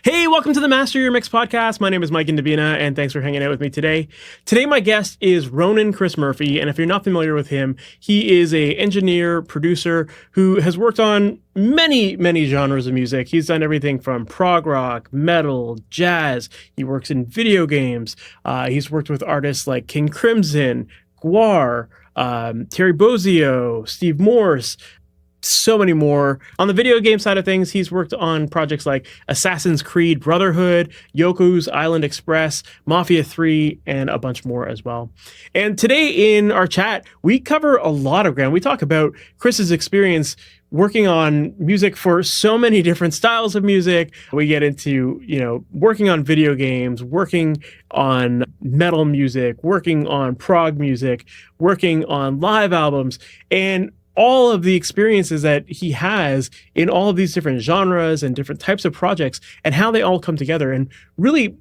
Hey, welcome to the Master Your Mix podcast. My name is Mike Indabina, and thanks for hanging out with me today. Today, my guest is Ronan Chris Murphy, and if you're not familiar with him, he is an engineer, producer who has worked on many genres of music. He's done everything from prog rock, metal, jazz. He works in video games. He's worked with artists like King Crimson, Gwar, Terry Bozzio, Steve Morse, so many more. On the video game side of things, he's worked on projects like Assassin's Creed Brotherhood, Yoku's Island Express, Mafia 3, and a bunch more as well. And today in our chat, we cover a lot of ground. We talk about Chris's experience working on music for so many different styles of music. We get into, working on video games, working on metal music, working on prog music, working on live albums, and all of the experiences that he has in all of these different genres and different types of projects and how they all come together, and really,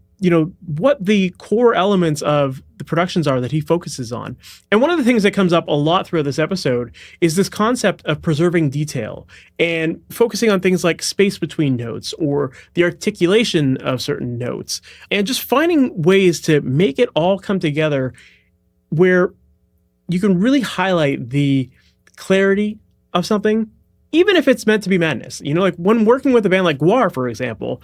what the core elements of the productions are that he focuses on. And one of the things that comes up a lot throughout this episode is this concept of preserving detail and focusing on things like space between notes or the articulation of certain notes, and just finding ways to make it all come together where you can really highlight the clarity of something, even if it's meant to be madness. Like when working with a band like Gwar, for example,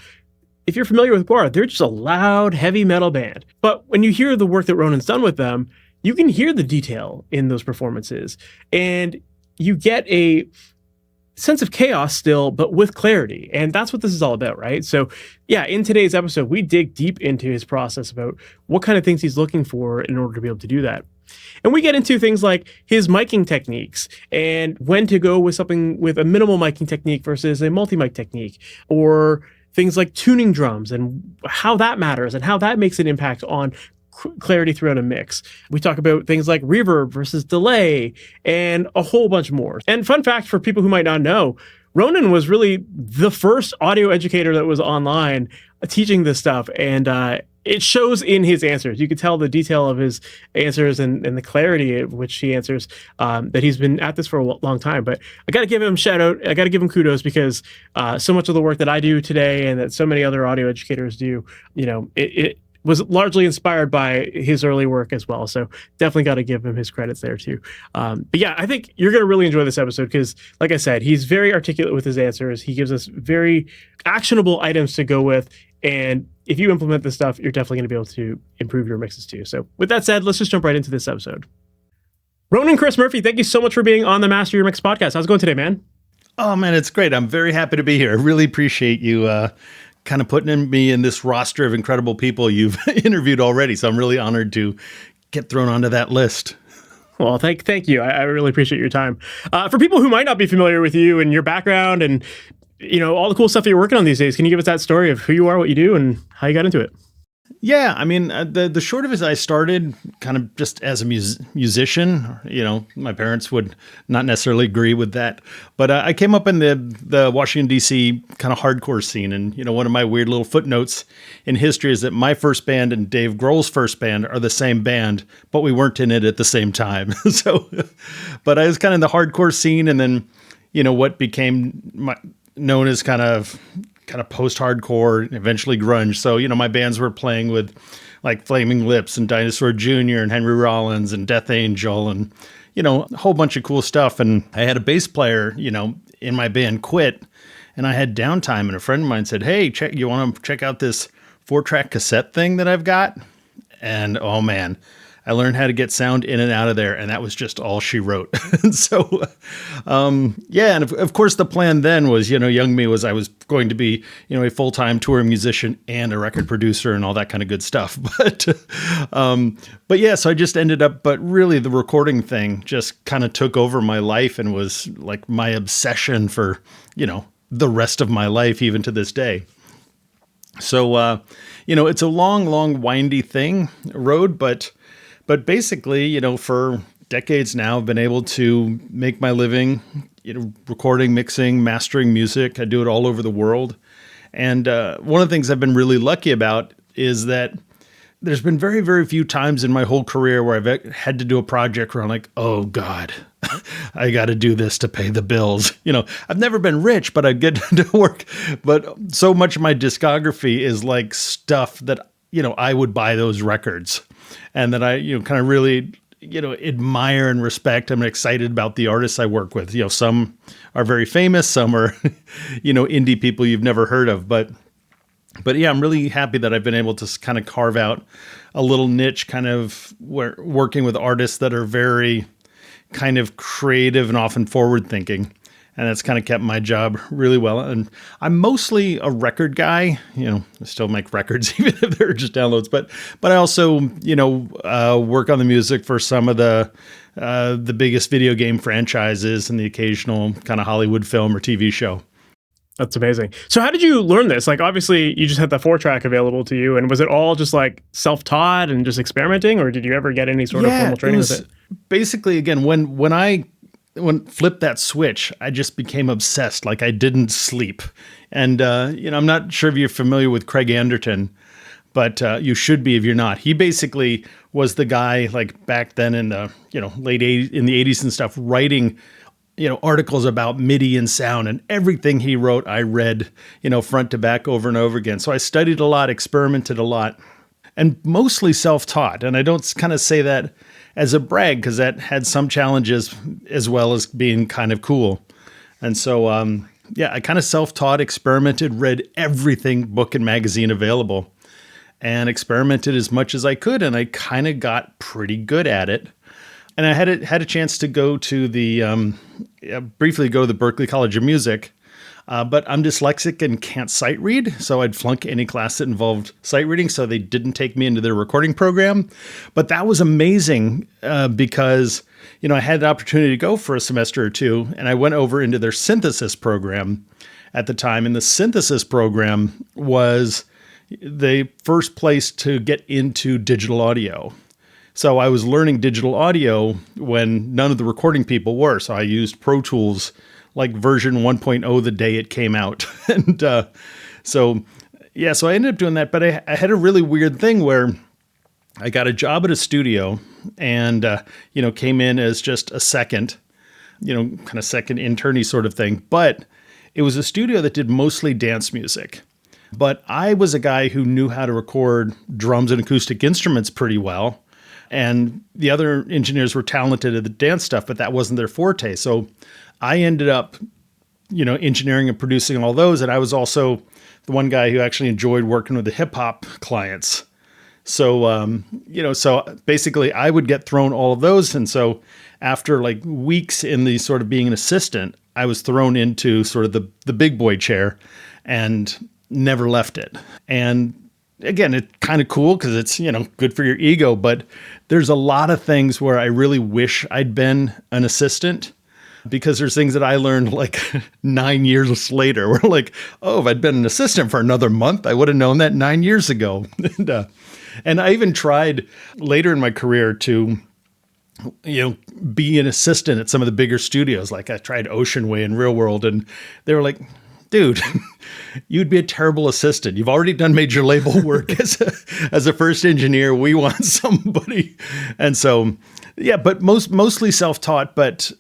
if you're familiar with Gwar, they're just a loud, heavy metal band. But when you hear the work that Ronan's done with them, you can hear the detail in those performances, and you get a sense of chaos still, but with clarity. And that's what this is all about, right? So yeah, in today's episode, we dig deep into his process about what kind of things he's looking for in order to be able to do that. And we get into things like his miking techniques and when to go with something with a minimal miking technique versus a multi-mic technique, or things like tuning drums and how that matters and how that makes an impact on clarity throughout a mix. We talk about things like reverb versus delay and a whole bunch more. And fun fact for people who might not know, Ronan was really the first audio educator that was online teaching this stuff, and it shows in his answers. You can tell the detail of his answers and the clarity at which he answers, that he's been at this for a long time. But I got to give him a shout out. I got to give him kudos, because so much of the work that I do today and that so many other audio educators do, it was largely inspired by his early work as well. So definitely got to give him his credits there too. But yeah, I think you're going to really enjoy this episode because, like I said, he's very articulate with his answers. He gives us very actionable items to go with. And if you implement this stuff, you're definitely going to be able to improve your mixes too. So with that said, let's just jump right into this episode. Ronan Chris Murphy, thank you so much for being on the Master Your Mix podcast. How's it going today, man? Oh man, it's great. I'm very happy to be here. I really appreciate you kind of putting me in this roster of incredible people you've interviewed already. So I'm really honored to get thrown onto that list. Well, thank you. I really appreciate your time. For people who might not be familiar with you and your background and all the cool stuff that you're working on these days, can you give us that story of who you are, what you do, and how you got into it? Yeah, I mean, the short of it is I started kind of just as a musician. My parents would not necessarily agree with that. But I came up in the Washington, D.C. kind of hardcore scene. And, one of my weird little footnotes in history is that my first band and Dave Grohl's first band are the same band, but we weren't in it at the same time. But I was kind of in the hardcore scene. And then, what became known as kind of post-hardcore and eventually grunge. So, my bands were playing with like Flaming Lips and Dinosaur Jr. and Henry Rollins and Death Angel and, a whole bunch of cool stuff. And I had a bass player, in my band quit, and I had downtime, and a friend of mine said, "Hey, you want to check out this 4-track cassette thing that I've got?" And oh man, I learned how to get sound in and out of there, and that was just all she wrote. And so, and of course the plan then was, young me was I was going to be, a full-time touring musician and a record producer and all that kind of good stuff. But yeah, so I just ended up, but really the recording thing just kind of took over my life and was like my obsession for, the rest of my life, even to this day. So, it's a long, windy road, but basically, for decades now, I've been able to make my living, recording, mixing, mastering music. I do it all over the world. And one of the things I've been really lucky about is that there's been very, very few times in my whole career where I've had to do a project where I'm like, oh God, I got to do this to pay the bills. I've never been rich, but I get to work. But so much of my discography is like stuff that, I would buy those records and that I, kind of really, admire and respect. I'm excited about the artists I work with. Some are very famous, some are, indie people you've never heard of. But yeah, I'm really happy that I've been able to kind of carve out a little niche kind of working with artists that are very kind of creative and often forward thinking. And that's kind of kept my job really well. And I'm mostly a record guy. I still make records, even if they're just downloads. But I also, work on the music for some of the biggest video game franchises and the occasional kind of Hollywood film or TV show. That's amazing. So how did you learn this? Like, obviously, you just had the 4-track available to you. And was it all just like self-taught and just experimenting? Or did you ever get any sort of formal training with it? Basically, again, when I flipped that switch, I just became obsessed. Like I didn't sleep. And, I'm not sure if you're familiar with Craig Anderton, but you should be if you're not. He basically was the guy like back then in the, late 80s, in the 80s and stuff, writing, articles about MIDI and sound, and everything he wrote, I read, front to back over and over again. So I studied a lot, experimented a lot, and mostly self-taught. And I don't kind of say that as a brag, because that had some challenges as well as being kind of cool. And so, I kind of self-taught, experimented, read everything book and magazine available, and experimented as much as I could. And I kind of got pretty good at it. And I had a chance to go to briefly go to the Berklee College of Music, but I'm dyslexic and can't sight read, so I'd flunk any class that involved sight reading, so they didn't take me into their recording program. But that was amazing because, I had the opportunity to go for a semester or two, and I went over into their synthesis program at the time. And the synthesis program was the first place to get into digital audio. So I was learning digital audio when none of the recording people were. So I used Pro Tools like version 1.0 the day it came out. And so I ended up doing that. But I had a really weird thing where I got a job at a studio and, came in as just a second, kind of second internee sort of thing. But it was a studio that did mostly dance music. But I was a guy who knew how to record drums and acoustic instruments pretty well. And the other engineers were talented at the dance stuff, but that wasn't their forte. So I ended up, engineering and producing all those. And I was also the one guy who actually enjoyed working with the hip hop clients. So, so basically I would get thrown all of those. And so after like weeks in the sort of being an assistant, I was thrown into sort of the big boy chair and never left it. And again, it's kind of cool because it's, good for your ego, but there's a lot of things where I really wish I'd been an assistant, because there's things that I learned like 9 years later. Where like, oh, if I'd been an assistant for another month, I would have known that 9 years ago. And I even tried later in my career to, be an assistant at some of the bigger studios. Like I tried Ocean Way and Real World, and they were like, dude, you'd be a terrible assistant. You've already done major label work as a first engineer. We want somebody. And so, but mostly self-taught. But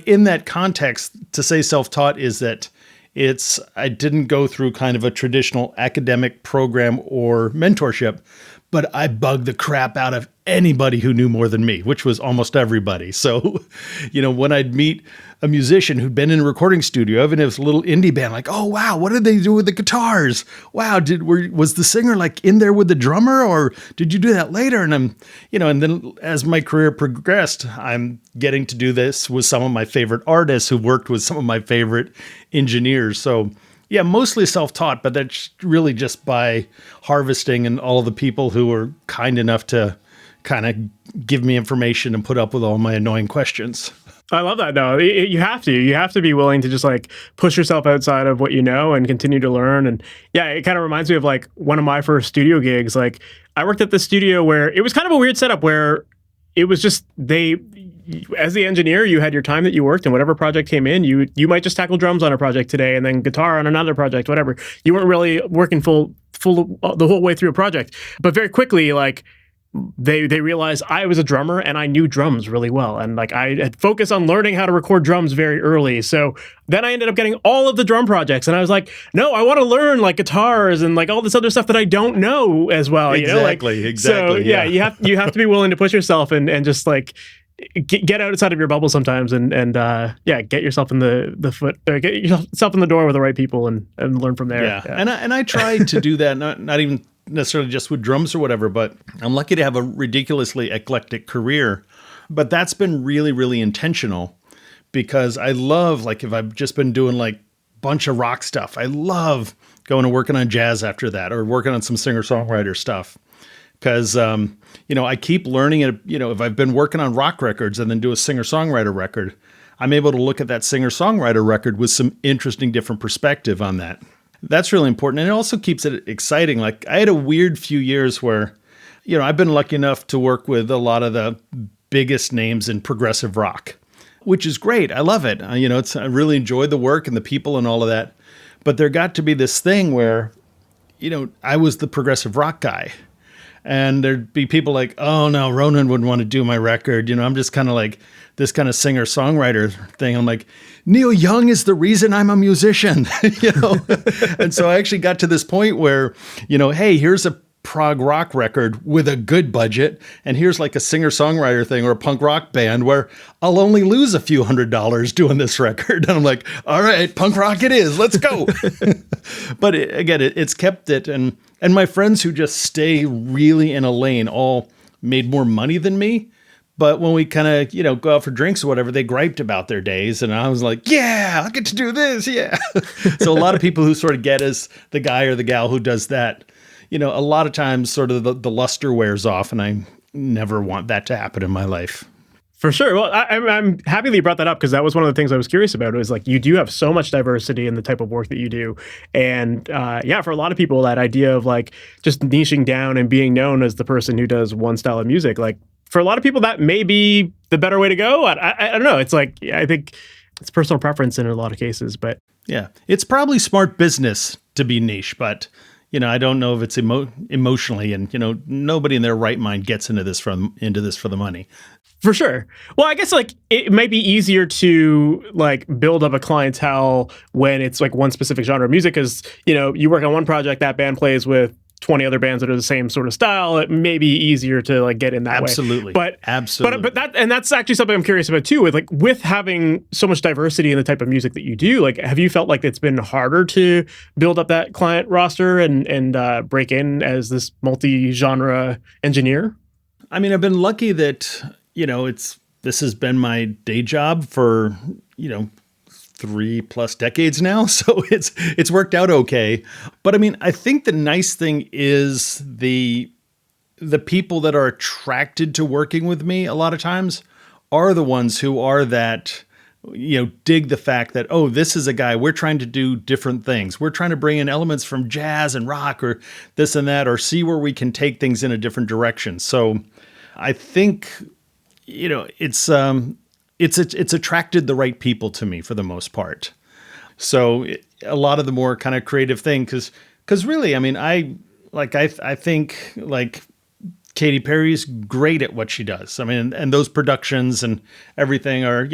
in that context, to say self-taught is that I didn't go through kind of a traditional academic program or mentorship, but I bugged the crap out of anybody who knew more than me, which was almost everybody. So, when I'd meet a musician who'd been in a recording studio, even if it was a little indie band, like, oh, wow, what did they do with the guitars? Wow, was the singer like in there with the drummer, or did you do that later? And I'm, and then as my career progressed, I'm getting to do this with some of my favorite artists who worked with some of my favorite engineers. So yeah, mostly self-taught, but that's really just by harvesting and all the people who were kind enough to kind of give me information and put up with all my annoying questions. I love that. No, you have to be willing to just like push yourself outside of what you know and continue to learn. And yeah, it kind of reminds me of like one of my first studio gigs. Like I worked at the studio where it was kind of a weird setup where it was just as the engineer, you had your time that you worked, and whatever project came in, you might just tackle drums on a project today and then guitar on another project, whatever. You weren't really working full the whole way through a project. But very quickly, like they realized I was a drummer and I knew drums really well. And like I had focused on learning how to record drums very early. So then I ended up getting all of the drum projects. And I was like, no, I want to learn like guitars and like all this other stuff that I don't know as well. Exactly. So yeah, you have to be willing to push yourself and just like get outside of your bubble sometimes and get yourself in get yourself in the door with the right people and learn from there. Yeah. And I tried to do that, not even necessarily just with drums or whatever, but I'm lucky to have a ridiculously eclectic career. But that's been really, really intentional because I love, like, if I've just been doing like a bunch of rock stuff, I love going and working on jazz after that or working on some singer-songwriter stuff. Because, I keep learning it. If I've been working on rock records and then do a singer-songwriter record, I'm able to look at that singer-songwriter record with some interesting different perspective on that. That's really important. And it also keeps it exciting. Like I had a weird few years where, I've been lucky enough to work with a lot of the biggest names in progressive rock, which is great. I love it. I really enjoyed the work and the people and all of that. But there got to be this thing where, I was the progressive rock guy. And there'd be people like, oh no, Ronan wouldn't want to do my record. I'm just kind of like this kind of singer-songwriter thing. I'm like, Neil Young is the reason I'm a musician, And so I actually got to this point where, hey, here's a prog rock record with a good budget. And here's like a singer-songwriter thing or a punk rock band where I'll only lose a few $100 doing this record. And I'm like, all right, punk rock it is. Let's go. But it's kept it. And my friends who just stay really in a lane all made more money than me. But when we kind of, go out for drinks or whatever, they griped about their days. And I was like, yeah, I get to do this. Yeah. So a lot of people who sort of get as the guy or the gal who does that, a lot of times sort of the luster wears off. And I never want that to happen in my life. For sure. Well, I'm happy that you brought that up because that was one of the things I was curious about. It was like you do have so much diversity in the type of work that you do. And for a lot of people, that idea of like just niching down and being known as the person who does one style of music, like for a lot of people, that may be the better way to go. I don't know. It's like, I think it's personal preference in a lot of cases, but. Yeah, it's probably smart business to be niche, but I don't know if it's emotionally and, nobody in their right mind gets into this for the money. For sure. Well, I guess like it might be easier to like build up a clientele when it's like one specific genre of music because, you work on one project, that band plays with 20 other bands that are the same sort of style. It may be easier to like get in that Absolutely. way. Absolutely. But that's actually something I'm curious about too, with having so much diversity in the type of music that you do. Like, have you felt like it's been harder to build up that client roster and break in as this multi-genre engineer? I mean, I've been lucky that, this has been my day job for, 3+ decades now. So it's worked out okay. But I mean, I think the nice thing is the people that are attracted to working with me a lot of times are the ones who are that, dig the fact that, oh, this is a guy, we're trying to do different things. We're trying to bring in elements from jazz and rock or this and that, or see where we can take things in a different direction. So I think, it's attracted the right people to me for the most part. So a lot of the more kind of creative thing, because really, I mean, I think like Katy Perry's great at what she does. I mean, and those productions and everything are,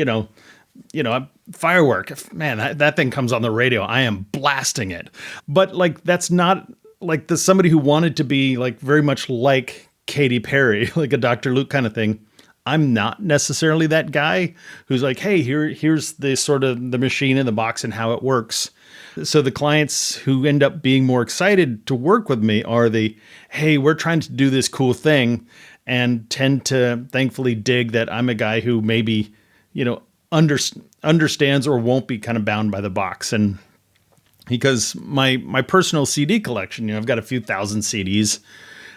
firework. Man, that thing comes on the radio, I am blasting it. But like, that's not like somebody who wanted to be like very much like Katy Perry, like a Dr. Luke kind of thing. I'm not necessarily that guy who's like, hey, here's the sort of the machine in the box and how it works. So the clients who end up being more excited to work with me are hey, we're trying to do this cool thing, and tend to thankfully dig that I'm a guy who maybe, understands or won't be kind of bound by the box. And because my personal CD collection, I've got a few thousand CDs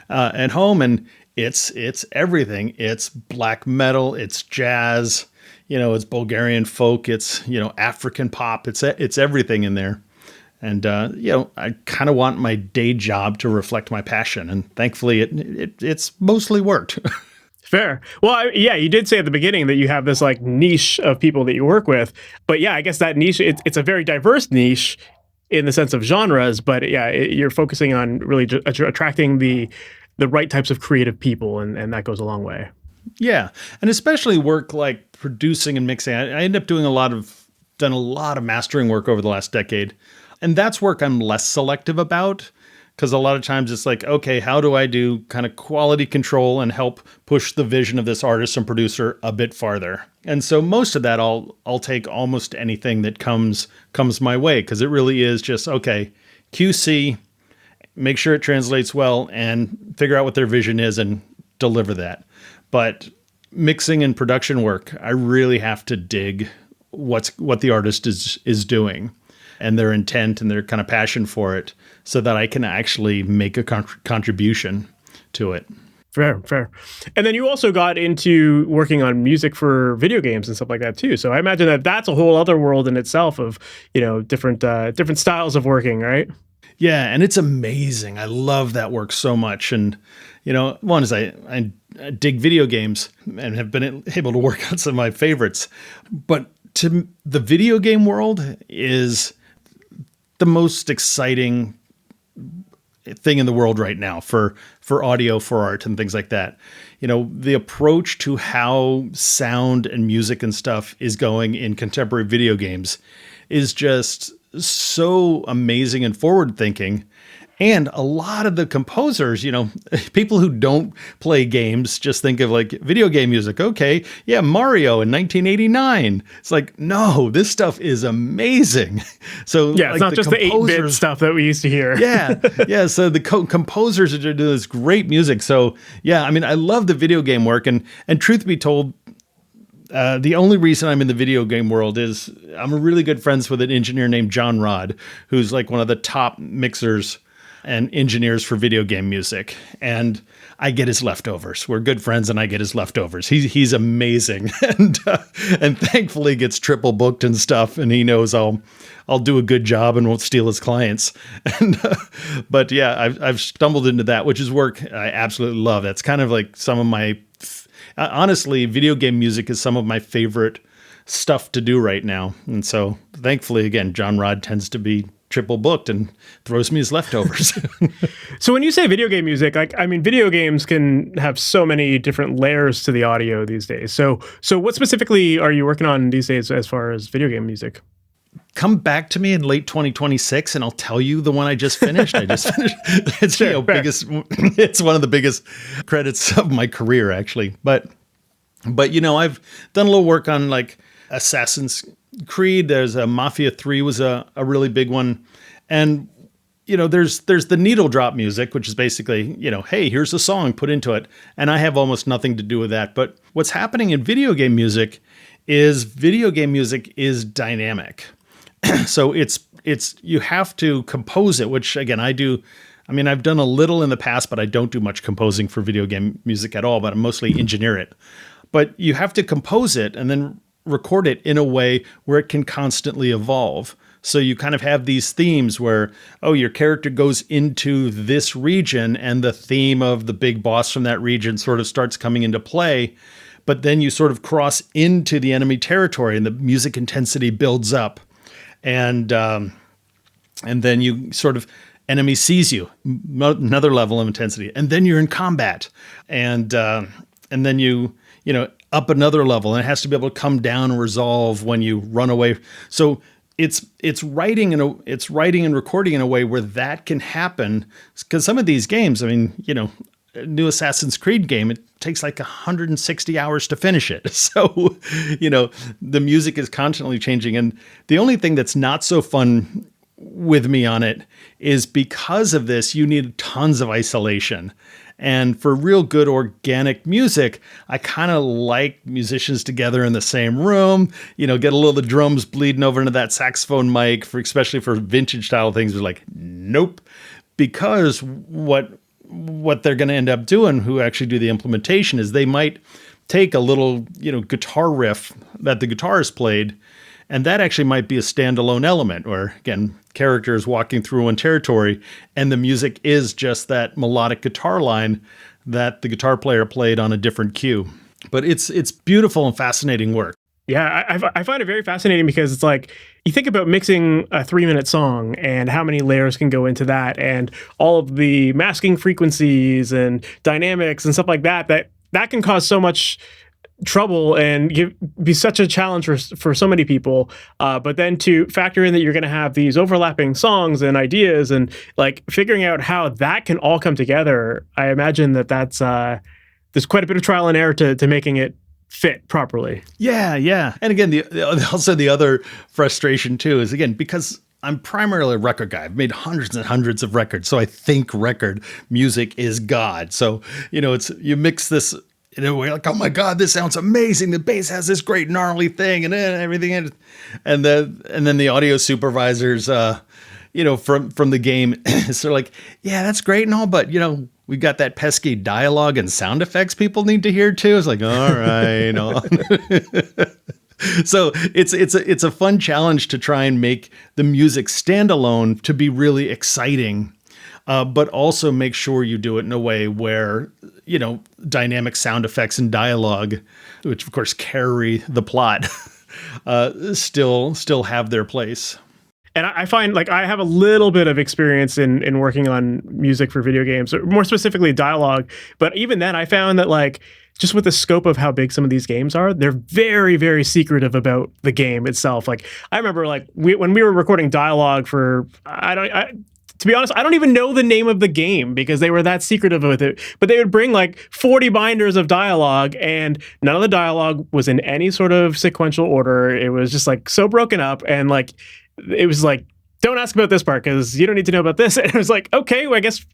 at home, and it's everything. It's black metal, it's jazz, it's Bulgarian folk, it's, African pop, it's everything in there. And, I kind of want my day job to reflect my passion. And thankfully it's mostly worked. Fair. Well, you did say at the beginning that you have this like niche of people that you work with, but yeah, I guess that niche, it's a very diverse niche in the sense of genres, but yeah, you're focusing on really attracting the the right types of creative people, and that goes a long way. Yeah. And especially work like producing and mixing. I end up done a lot of mastering work over the last decade. And that's work I'm less selective about, because a lot of times it's like, okay, how do I do kind of quality control and help push the vision of this artist and producer a bit farther? And so most of that I'll take almost anything that comes my way, because it really is just, okay, QC, make sure it translates well and figure out what their vision is and deliver that. But mixing and production work, I really have to dig what the artist is doing and their intent and their kind of passion for it, so that I can actually make a contribution to it. Fair. And then you also got into working on music for video games and stuff like that too. So I imagine that that's a whole other world in itself of, different styles of working, right? Yeah, and it's amazing. I love that work so much. And, one is I dig video games and have been able to work on some of my favorites. But to the video game world is the most exciting thing in the world right now for audio, for art and things like that. The approach to how sound and music and stuff is going in contemporary video games is just so amazing and forward thinking. And a lot of the composers, people who don't play games just think of like video game music. Okay, yeah, Mario in 1989. It's like, no, this stuff is amazing. So yeah, it's not just the 8-bit stuff that we used to hear. Yeah. So the composers are doing this great music. So yeah, I mean, I love the video game work. And truth be told, the only reason I'm in the video game world is I'm really good friends with an engineer named John Rod, who's like one of the top mixers and engineers for video game music. And I get his leftovers. We're good friends and I get his leftovers. He's amazing. And thankfully gets triple booked and stuff. And he knows I'll do a good job and won't steal his clients. But yeah, I've stumbled into that, which is work I absolutely love. That's kind of like some of my, honestly, video game music is some of my favorite stuff to do right now. And so thankfully, again, John Rod tends to be triple booked and throws me his leftovers. So when you say video game music, video games can have so many different layers to the audio these days. So what specifically are you working on these days as far as video game music? Come back to me in late 2026 and I'll tell you the one I just finished. It's it's one of the biggest credits of my career, actually. But I've done a little work on like Assassin's Creed. There's a Mafia 3 was a really big one. And, there's the needle drop music, which is basically, hey, here's a song, put into it. And I have almost nothing to do with that. But what's happening in video game music is dynamic. So it's you have to compose it, which again, I do. I mean, I've done a little in the past, but I don't do much composing for video game music at all, but I mostly engineer it. But you have to compose it and then record it in a way where it can constantly evolve. So you kind of have these themes where, your character goes into this region and the theme of the big boss from that region sort of starts coming into play. But then you sort of cross into the enemy territory and the music intensity builds up. And then you sort of, enemy sees you, another level of intensity. And then you're in combat. And then you up another level, and it has to be able to come down and resolve when you run away. So it's writing and recording in a way where that can happen. Because some of these games, new Assassin's Creed game, it takes like 160 hours to finish it. So, the music is constantly changing. And the only thing that's not so fun with me on it is because of this, you need tons of isolation. And for real good organic music, I kind of like musicians together in the same room, get a little of the drums bleeding over into that saxophone mic, especially for vintage style things. We're like, nope, because what they're going to end up doing, who actually do the implementation, is they might take a little, guitar riff that the guitarist played, and that actually might be a standalone element where, again, characters walking through one territory and the music is just that melodic guitar line that the guitar player played on a different cue. But it's beautiful and fascinating work. Yeah, I find it very fascinating because it's like, you think about mixing a 3-minute song and how many layers can go into that, and all of the masking frequencies and dynamics and stuff like that, that can cause so much trouble and be such a challenge for so many people. But then to factor in that you're going to have these overlapping songs and ideas, and like figuring out how that can all come together, I imagine that's there's quite a bit of trial and error to making it fit properly. Yeah. And again, also the other frustration too is, again, because I'm primarily a record guy. I've made hundreds and hundreds of records. So I think record music is God. So, you mix this in a way like, oh my God, this sounds amazing. The bass has this great gnarly thing and then everything. And then the audio supervisors, from the game, so like, yeah, that's great and all, but we got that pesky dialogue and sound effects people need to hear too. It's like, all right. So it's a fun challenge to try and make the music standalone to be really exciting, but also make sure you do it in a way where, dynamic sound effects and dialogue, which of course carry the plot, still have their place. And I find like I have a little bit of experience in working on music for video games, or more specifically dialogue. But even then, I found that like just with the scope of how big some of these games are, they're very, very secretive about the game itself. Like I remember like when we were recording dialogue for, to be honest, I don't even know the name of the game because they were that secretive with it. But they would bring like 40 binders of dialogue, and none of the dialogue was in any sort of sequential order. It was just like so broken up, and like it was like, don't ask about this part because you don't need to know about this. And it was like, okay, well, I guess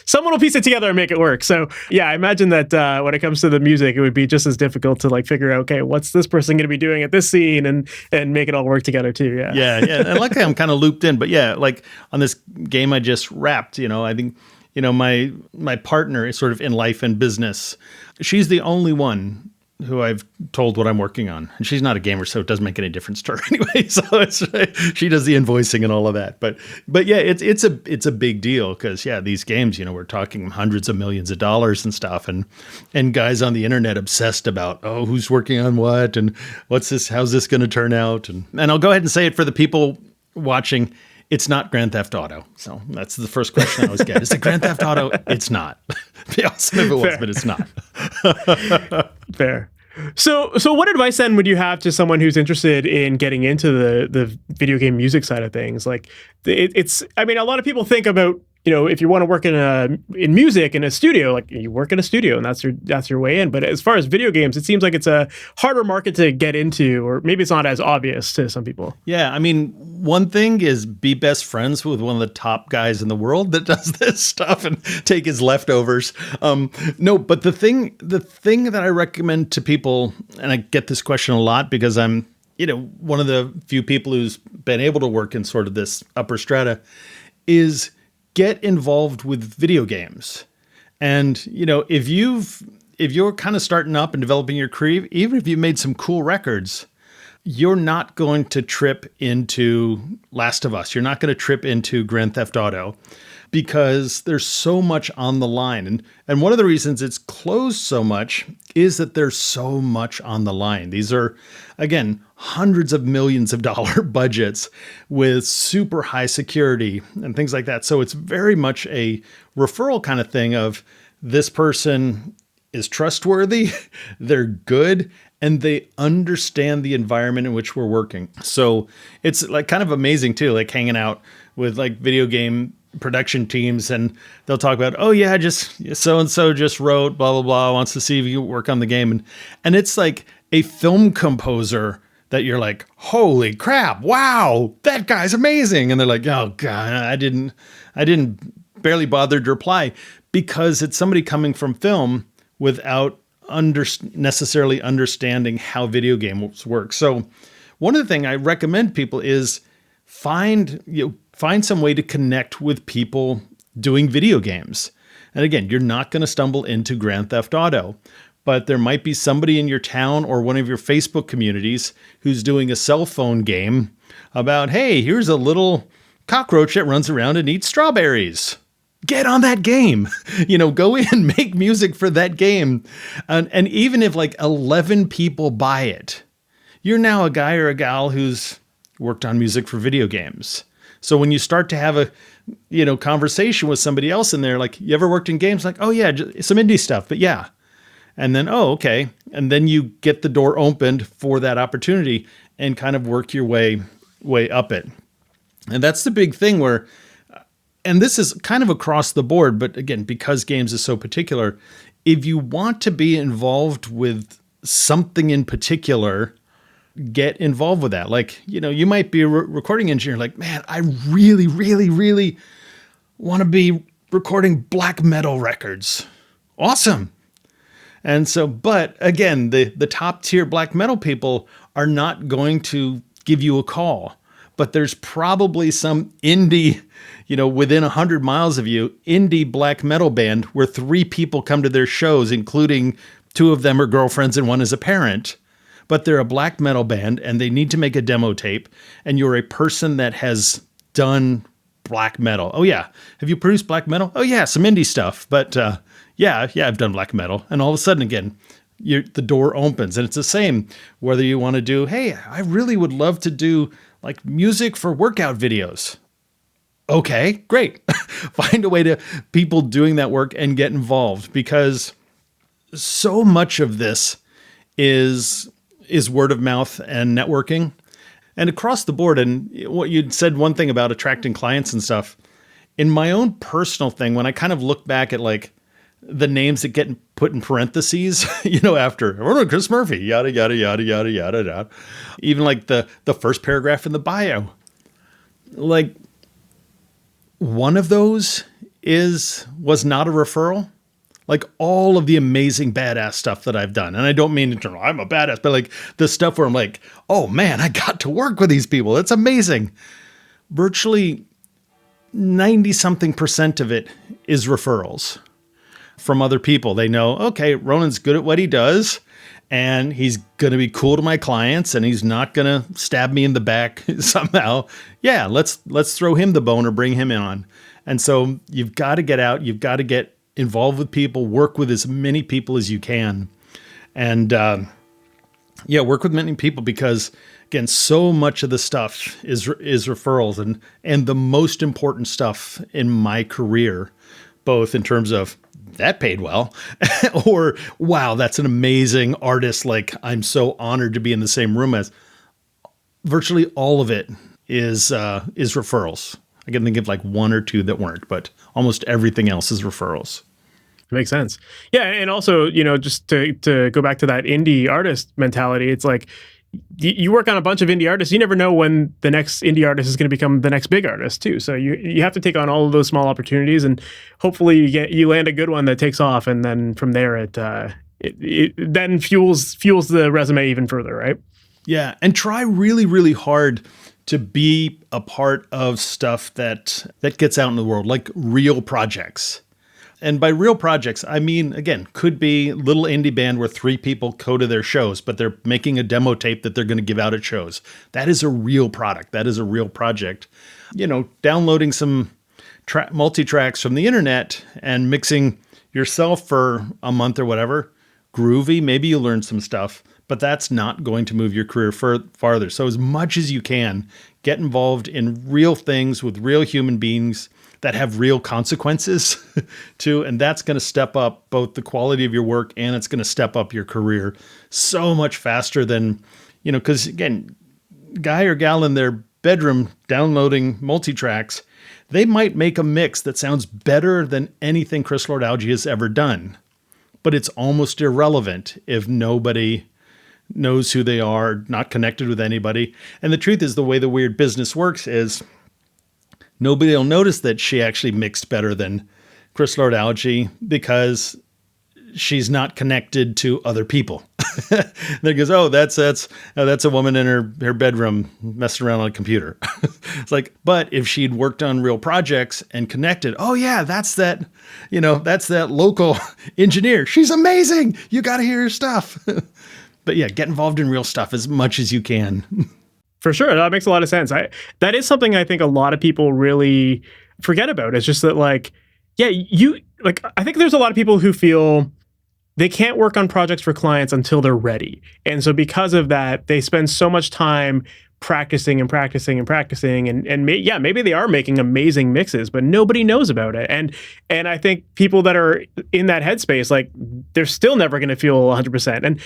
someone will piece it together and make it work. So yeah, I imagine that when it comes to the music, it would be just as difficult to like figure out, okay, what's this person going to be doing at this scene, and make it all work together too. Yeah. And luckily I'm kind of looped in, but yeah, like on this game I just wrapped, I think, my partner is sort of in life and business. She's the only one who I've told what I'm working on. And she's not a gamer, so it doesn't make any difference to her anyway. So she does the invoicing and all of that. But yeah, it's a big deal because these games, we're talking hundreds of millions of dollars and stuff, and guys on the internet obsessed about, who's working on what and what's this, how's this going to turn out? And I'll go ahead and say it for the people watching. It's not Grand Theft Auto. So that's the first question I always get. Is it Grand Theft Auto? It's not. It'd be awesome if it was, but it's not. Fair. So what advice then would you have to someone who's interested in getting into the video game music side of things? Like I mean, a lot of people think about, if you want to work in music in a studio, like you work in a studio and that's your way in. But as far as video games, it seems like it's a harder market to get into, or maybe it's not as obvious to some people. Yeah. I mean, one thing is be best friends with one of the top guys in the world that does this stuff and take his leftovers. No, but the thing that I recommend to people, and I get this question a lot because I'm, one of the few people who's been able to work in sort of this upper strata, is get involved with video games. And, if you're kind of starting up and developing your career, even if you made some cool records, you're not going to trip into Last of Us. You're not going to trip into Grand Theft Auto because there's so much on the line. And one of the reasons it's closed so much is that there's so much on the line. These are, again, hundreds of millions of dollar budgets with super high security and things like that. So it's very much a referral kind of thing of this person is trustworthy, they're good, and they understand the environment in which we're working. So it's like kind of amazing too, like hanging out with like video game production teams, and they'll talk about, oh yeah, just so-and-so just wrote blah, blah, blah, wants to see if you work on the game. And it's like a film composer that you're like, holy crap, wow, that guy's amazing. And they're like, oh God, I didn't barely bother to reply, because it's somebody coming from film without necessarily understanding how video games work. So one of the things I recommend people is find some way to connect with people doing video games. And again, you're not going to stumble into Grand Theft Auto, but there might be somebody in your town or one of your Facebook communities who's doing a cell phone game about, hey, here's a little cockroach that runs around and eats strawberries. Get on that game, go in, make music for that game. And even if like 11 people buy it, you're now a guy or a gal who's worked on music for video games. So when you start to have a, conversation with somebody else in there, like, you ever worked in games? Like, oh yeah, some indie stuff, but yeah. And then, oh, okay. And then you get the door opened for that opportunity and kind of work your way up it. And that's the big thing where, and this is kind of across the board, but again, because games is so particular, if you want to be involved with something in particular, get involved with that. Like, you might be a recording engineer, like, man, I really, really, really want to be recording black metal records. Awesome. And so, but again, the top tier black metal people are not going to give you a call, but there's probably some indie, within 100 miles of you, indie black metal band where 3 people come to their shows, including 2 of them are girlfriends and 1 is a parent, but they're a black metal band and they need to make a demo tape. And you're a person that has done black metal. Oh yeah. Have you produced black metal? Oh yeah. Some indie stuff, but, yeah, I've done black metal. And all of a sudden, again, the door opens. And it's the same whether you want to do, hey, I really would love to do like music for workout videos. Okay, great. Find a way to people doing that work and get involved, because so much of this is word of mouth and networking. And across the board, and what you'd said one thing about attracting clients and stuff, in my own personal thing, when I kind of look back at like the names that get put in parentheses, after Ronan Chris Murphy, yada, yada, yada, yada, yada, yada. Even like the first paragraph in the bio. Like, one of those was not a referral. Like all of the amazing badass stuff that I've done. And I don't mean in terms of I'm a badass, but like the stuff where I'm like, oh man, I got to work with these people. It's amazing. Virtually 90-something% of it is referrals from other people. They know, okay, Ronan's good at what he does, and he's going to be cool to my clients, and he's not going to stab me in the back somehow. Yeah, let's throw him the bone or bring him in on. And so you've got to get out. You've got to get involved with people, work with as many people as you can. And work with many people, because again, so much of the stuff is referrals, and the most important stuff in my career, both in terms of that paid well, or wow, that's an amazing artist. Like, I'm so honored to be in the same room as. Virtually all of it is referrals. I can think of like 1 or 2 that weren't, but almost everything else is referrals. Makes sense. Yeah, and also, just to go back to that indie artist mentality, it's like you work on a bunch of indie artists. You never know when the next indie artist is going to become the next big artist too. So you have to take on all of those small opportunities, and hopefully you land a good one that takes off, and then from there it then fuels the resume even further, right? Yeah, and try really, really hard to be a part of stuff that gets out in the world, like real projects. And by real projects, I mean, again, could be little indie band where 3 people go to their shows, but they're making a demo tape that they're going to give out at shows. That is a real product. That is a real project. Downloading some multi-tracks from the internet and mixing yourself for a month or whatever, groovy, maybe you learn some stuff, but that's not going to move your career farther. So as much as you can, get involved in real things with real human beings that have real consequences too. And that's going to step up both the quality of your work, and it's going to step up your career so much faster than, because again, guy or gal in their bedroom downloading multi-tracks, they might make a mix that sounds better than anything Chris Lord-Alge has ever done, but it's almost irrelevant if nobody knows who they are, not connected with anybody. And the truth is, the way the weird business works is nobody will notice that she actually mixed better than Chris Lord-Alge because she's not connected to other people. There goes, oh, that's a woman in her bedroom messing around on a computer. It's like, but if she'd worked on real projects and connected, oh yeah, that's that local engineer. She's amazing. You got to hear her stuff. But yeah, get involved in real stuff as much as you can. For sure. That makes a lot of sense. That is something I think a lot of people really forget about. It's just that I think there's a lot of people who feel they can't work on projects for clients until they're ready. And so because of that, they spend so much time practicing and practicing and practicing, and maybe they are making amazing mixes, but nobody knows about it. And I think people that are in that headspace, like, they're still never going to feel 100%. And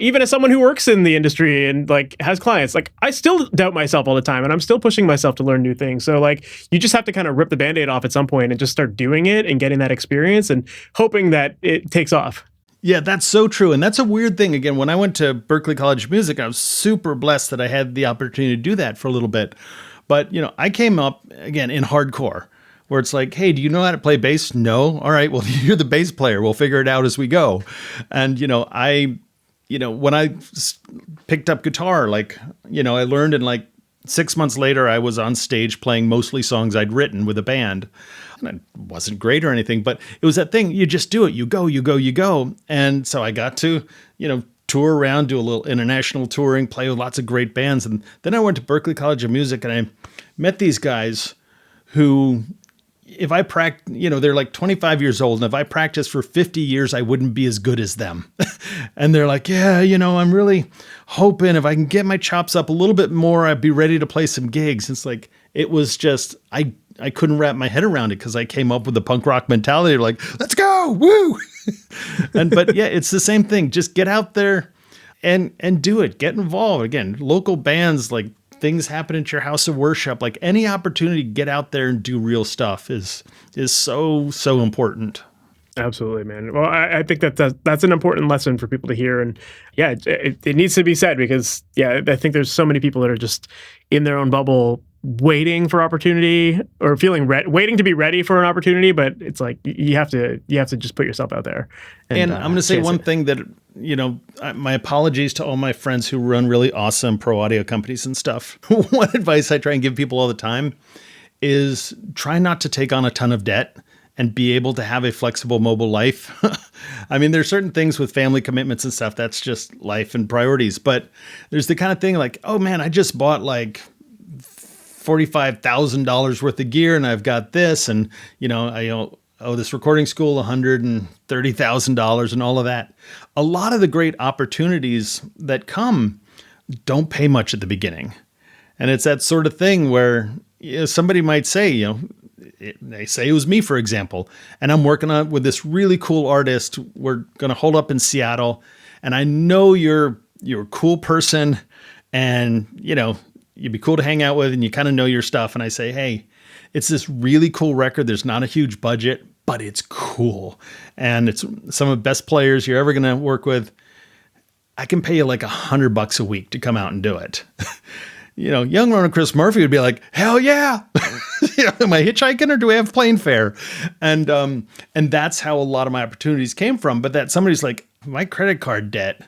even as someone who works in the industry and like has clients, like, I still doubt myself all the time, and I'm still pushing myself to learn new things. So like, you just have to kind of rip the Band-Aid off at some point and just start doing it and getting that experience and hoping that it takes off. Yeah, that's so true. And that's a weird thing. Again, when I went to Berklee College of Music, I was super blessed that I had the opportunity to do that for a little bit. But, I came up, again, in hardcore, where it's like, hey, do you know how to play bass? No? All right, well, you're the bass player. We'll figure it out as we go. And, when I picked up guitar, like, I learned, and like 6 months later, I was on stage playing mostly songs I'd written with a band. And it wasn't great or anything, but it was that thing. You just do it. You go, you go, you go. And so I got to, tour around, do a little international touring, play with lots of great bands. And then I went to Berklee College of Music, and I met these guys who, if I practice, they're like 25 years old. And if I practiced for 50 years, I wouldn't be as good as them. And they're like, yeah, I'm really hoping if I can get my chops up a little bit more, I'd be ready to play some gigs. It's like, it was just, I couldn't wrap my head around it, because I came up with the punk rock mentality, like, let's go, woo. But yeah, it's the same thing. Just get out there and do it. Get involved. Again, local bands, like, things happen at your house of worship, like, any opportunity to get out there and do real stuff is so important. Absolutely, man. Well, I think that's an important lesson for people to hear. And yeah, it needs to be said, because I think there's so many people that are just in their own bubble, waiting for opportunity, or waiting to be ready for an opportunity. But it's like, you have to just put yourself out there. And I'm going to say one thing that, my apologies to all my friends who run really awesome pro audio companies and stuff. One advice I try and give people all the time is try not to take on a ton of debt and be able to have a flexible mobile life. I mean, there's certain things with family commitments and stuff, that's just life and priorities. But there's the kind of thing like, oh man, I just bought like $45,000 worth of gear, and I've got this, and I owe this recording school $130,000 and all of that. A lot of the great opportunities that come don't pay much at the beginning. And it's that sort of thing where somebody might say, they say it was me, for example, and I'm working on with this really cool artist. We're going to hold up in Seattle, and I know you're a cool person, and you'd be cool to hang out with, and you kind of know your stuff. And I say, hey, it's this really cool record. There's not a huge budget, but it's cool. And it's some of the best players you're ever going to work with. I can pay you like $100 a week to come out and do it. Young Ronan Chris Murphy would be like, hell yeah. Am I hitchhiking, or do I have plane fare? And that's how a lot of my opportunities came from. But that somebody's like, my credit card debt,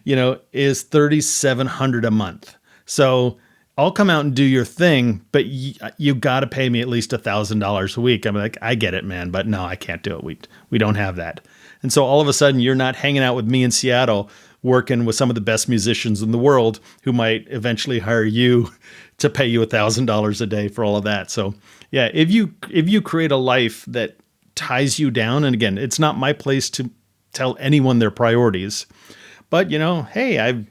is $3,700 a month. So I'll come out and do your thing, but you got to pay me at least $1,000 a week. I'm like, I get it, man, but no, I can't do it. We don't have that. And so all of a sudden, you're not hanging out with me in Seattle, working with some of the best musicians in the world who might eventually hire you to pay you $1,000 a day for all of that. So yeah, if you create a life that ties you down, and again, it's not my place to tell anyone their priorities, but hey,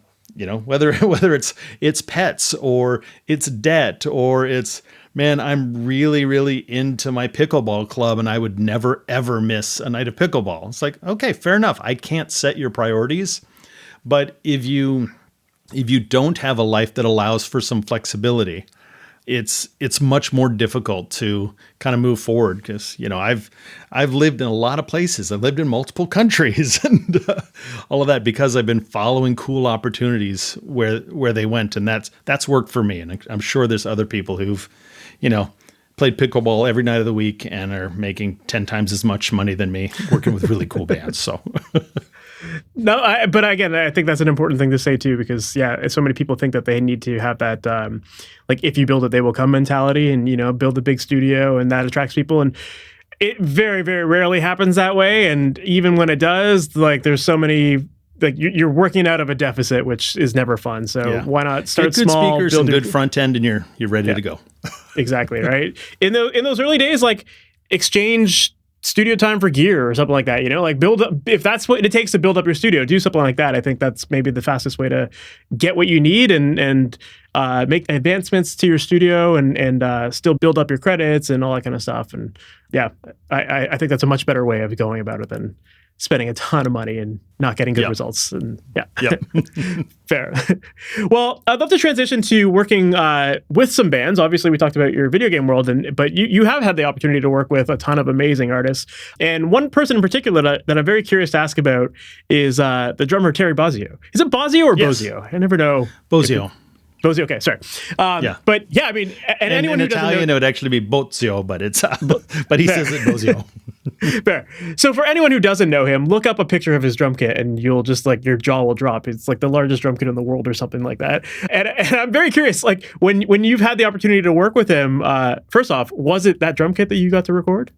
whether it's pets, or it's debt, or it's, man, I'm really, really into my pickleball club, and I would never, ever miss a night of pickleball. It's like, okay, fair enough. I can't set your priorities, but if you don't have a life that allows for some flexibility, it's much more difficult to kind of move forward, because I've lived in a lot of places. I've lived in multiple countries and all of that, because I've been following cool opportunities where they went, and that's worked for me. And I'm sure there's other people who've played pickleball every night of the week and are making 10 times as much money than me, working with really cool bands. So. No, but again, I think that's an important thing to say too, because so many people think that they need to have that, like, if you build it, they will come mentality, and build a big studio, and that attracts people. And it very, very rarely happens that way. And even when it does, like, there's so many, like, you're working out of a deficit, which is never fun. So why not start good small, speakers and good front end, and you're ready to go. Exactly, right. In those early days, like, exchange studio time for gear or something like that, like, build up, if that's what it takes to build up your studio, do something like that. I think that's maybe the fastest way to get what you need. And make advancements to your studio and still build up your credits and all that kind of stuff. And yeah, I think that's a much better way of going about it than spending a ton of money and not getting good results. And yeah, fair. Well, I'd love to transition to working with some bands. Obviously, we talked about your video game world, but you have had the opportunity to work with a ton of amazing artists. And one person in particular that I'm very curious to ask about is the drummer Terry Bozzio. Is it Bozzio or Bozzio? I never know. Bozzio. Bozzio, okay, sorry. But yeah, I mean, and anyone who doesn't Italian, know, it would actually be Bozzio, but it's but he says it Bozzio. Fair. So for anyone who doesn't know him, look up a picture of his drum kit and you'll just like your jaw will drop. It's like the largest drum kit in the world or something like that. And I'm very curious, like when you've had the opportunity to work with him, first off, was it that drum kit that you got to record?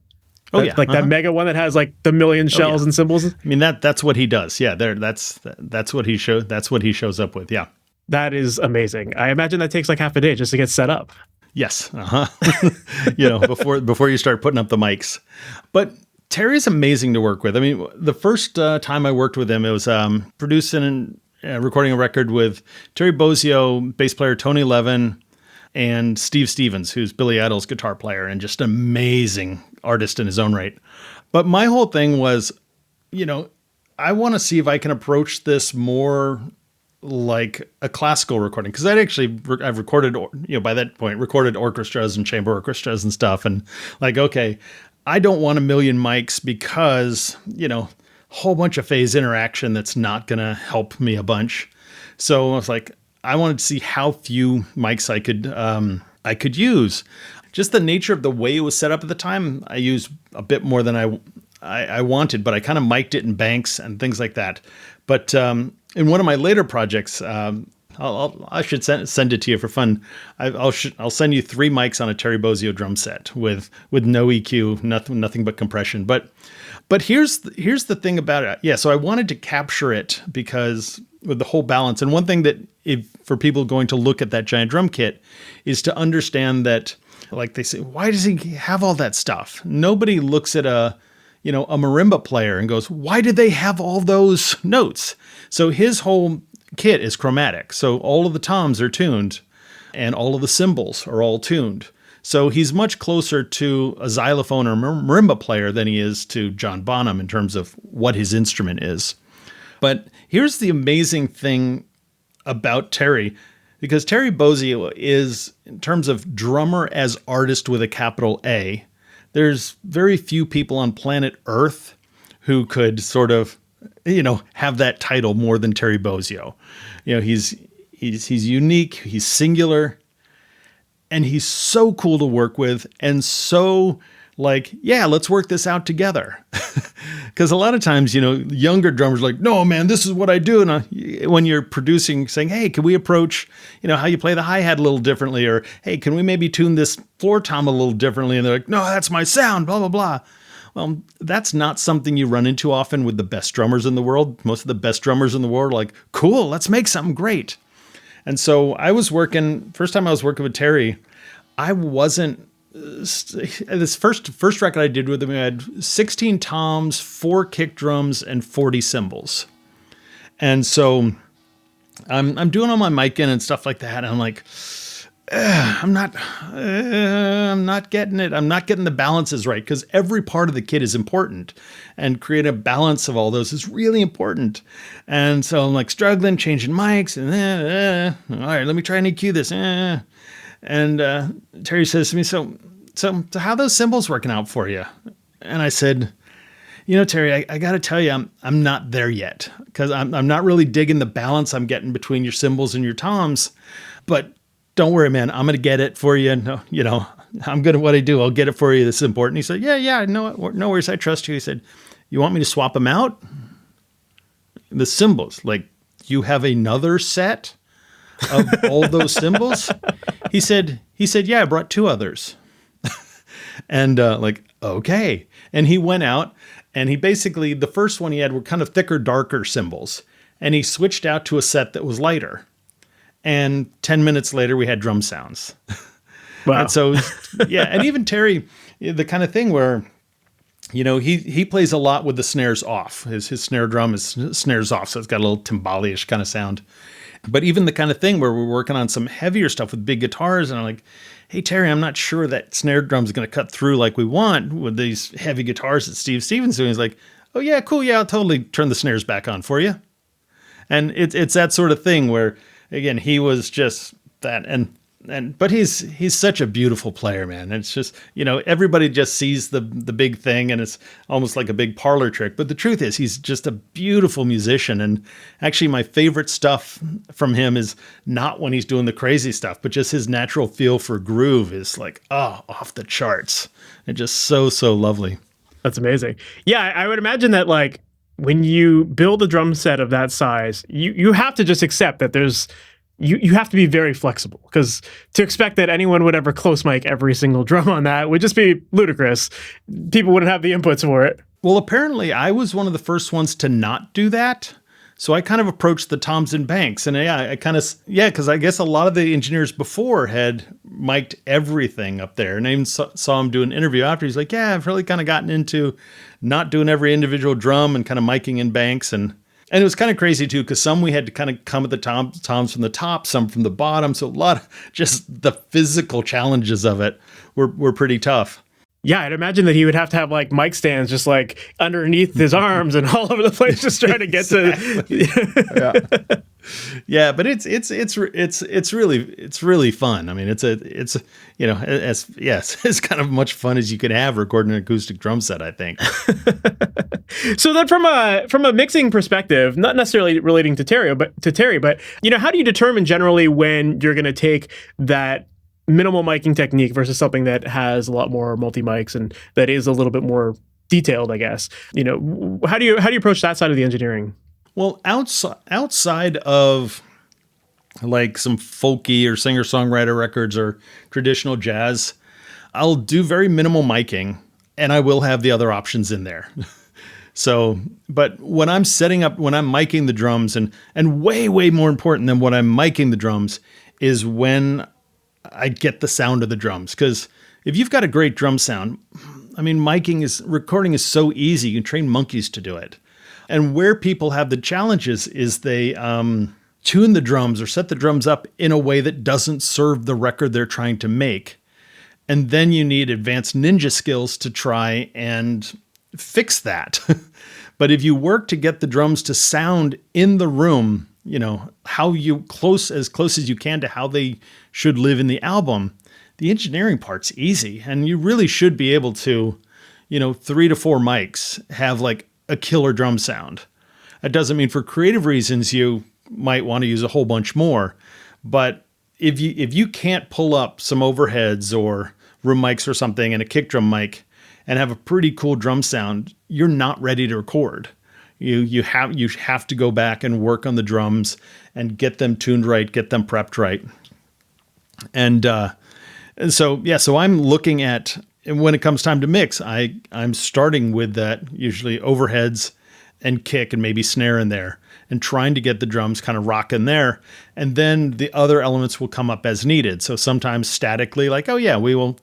That mega one that has like the million shells and cymbals. I mean that's what he does. Yeah, that's what he shows up with. Yeah. That is amazing. I imagine that takes like half a day just to get set up. Yes. Before you start putting up the mics. But Terry's amazing to work with. I mean, the first time I worked with him, it was producing and recording a record with Terry Bozzio, bass player Tony Levin, and Steve Stevens, who's Billy Idol's guitar player and just an amazing artist in his own right. But my whole thing was, I want to see if I can approach this more like a classical recording, because I've recorded, by that point, recorded orchestras and chamber orchestras and stuff. And like, okay, I don't want a million mics because, whole bunch of phase interaction that's not going to help me a bunch. So I was like, I wanted to see how few mics I could use. Just the nature of the way it was set up at the time, I used a bit more than I wanted, but I kind of mic'd it in banks and things like that. But in one of my later projects, I should send it to you for fun. I'll send you 3 mics on a Terry Bozzio drum set with no EQ, nothing but compression. But here's the thing about it. Yeah, so I wanted to capture it because with the whole balance. And one thing that for people going to look at that giant drum kit is to understand that, like they say, why does he have all that stuff? Nobody looks at a marimba player and goes, why did they have all those notes? So his whole kit is chromatic. So all of the toms are tuned and all of the cymbals are all tuned. So he's much closer to a xylophone or marimba player than he is to John Bonham in terms of what his instrument is. But here's the amazing thing about Terry, because Terry Bozzio is, in terms of drummer as artist with a capital A, there's very few people on planet Earth who could sort of, have that title more than Terry Bozzio. He's unique, he's singular, and he's so cool to work with and so like, yeah, let's work this out together. Because a lot of times, younger drummers are like, no, man, this is what I do. And when you're producing, saying, hey, can we approach, how you play the hi-hat a little differently? Or, hey, can we maybe tune this floor tom a little differently? And they're like, no, that's my sound, blah, blah, blah. Well, that's not something you run into often with the best drummers in the world. Most of the best drummers in the world are like, cool, let's make something great. And so first time I was working with Terry, I wasn't, this first record I did with him, I had 16 toms, 4 kick drums, and 40 cymbals. And so I'm doing all my micing and stuff like that. And I'm like, I'm not getting it. I'm not getting the balances right, because every part of the kit is important, and creating a balance of all those is really important. And so I'm like struggling, changing mics, and all right, let me try and EQ this. And Terry says to me, so how are those cymbals working out for you? And I said, Terry, I got to tell you, I'm not there yet, because I'm not really digging the balance I'm getting between your cymbals and your toms. But don't worry, man, I'm going to get it for you. No, I'm good at what I do. I'll get it for you. This is important. He said, yeah, no worries. I trust you. He said, you want me to swap them out? The cymbals, like, you have another set of all those cymbals? He said, yeah, I brought 2 others. And okay. And he went out, and he basically, the first one he had were kind of thicker, darker cymbals. And he switched out to a set that was lighter. And 10 minutes later, we had drum sounds. Wow. And so, yeah. And even Terry, the kind of thing where, he plays a lot with the snares off. His snare drum is snares off. So it's got a little timbali-ish kind of sound. But even the kind of thing where we're working on some heavier stuff with big guitars, and I'm like, hey, Terry, I'm not sure that snare drum's going to cut through like we want with these heavy guitars that Steve Stevens doing. He's like, oh, yeah, cool. Yeah, I'll totally turn the snares back on for you. And it's that sort of thing where, again, he was just that. But he's such a beautiful player, man. It's just, everybody just sees the big thing and it's almost like a big parlor trick. But the truth is he's just a beautiful musician. And actually my favorite stuff from him is not when he's doing the crazy stuff, but just his natural feel for groove is like, off the charts. And just so, so lovely. That's amazing. Yeah, I would imagine that like when you build a drum set of that size, you have to just accept that there's you have to be very flexible, because to expect that anyone would ever close mic every single drum on that would just be ludicrous. People wouldn't have the inputs for it. Well, apparently I was one of the first ones to not do that. So I kind of approached the toms and banks, and because I guess a lot of the engineers before had mic'd everything up there. And I even saw him do an interview after. He's like, yeah, I've really kind of gotten into not doing every individual drum and kind of micing in banks. And it was kind of crazy too, because some we had to kind of come at the toms from the top, some from the bottom. So a lot of just the physical challenges of it were pretty tough. Yeah, I'd imagine that he would have to have like mic stands just like underneath his arms and all over the place, just trying to get to. Yeah, but it's really fun. I mean, it's as kind of much fun as you could have recording an acoustic drum set, I think. So then, from a mixing perspective, not necessarily relating to Terry, but how do you determine generally when you're going to take that minimal miking technique versus something that has a lot more multi mics and that is a little bit more detailed, I guess? How do you approach that side of the engineering? Well, outside of like some folky or singer-songwriter records or traditional jazz, I'll do very minimal miking, and I will have the other options in there. So, but when I'm miking the drums, and way, way more important than when I'm miking the drums is when I get the sound of the drums. Because if you've got a great drum sound, I mean, recording is so easy. You can train monkeys to do it. And where people have the challenges is they tune the drums or set the drums up in a way that doesn't serve the record they're trying to make. And then you need advanced ninja skills to try and fix that. But if you work to get the drums to sound in the room, as close as you can to how they should live in the album, the engineering part's easy. And you really should be able to, 3 to 4 mics have like a killer drum sound. That doesn't mean for creative reasons you might want to use a whole bunch more, but if you can't pull up some overheads or room mics or something and a kick drum mic and have a pretty cool drum sound, you're not ready to record. You have to go back and work on the drums and get them tuned right, get them prepped right. And so I'm looking at, and when it comes time to mix, I'm starting with that, usually overheads and kick and maybe snare in there, and trying to get the drums kind of rocking there. And then the other elements will come up as needed. So sometimes statically, like, oh yeah, we will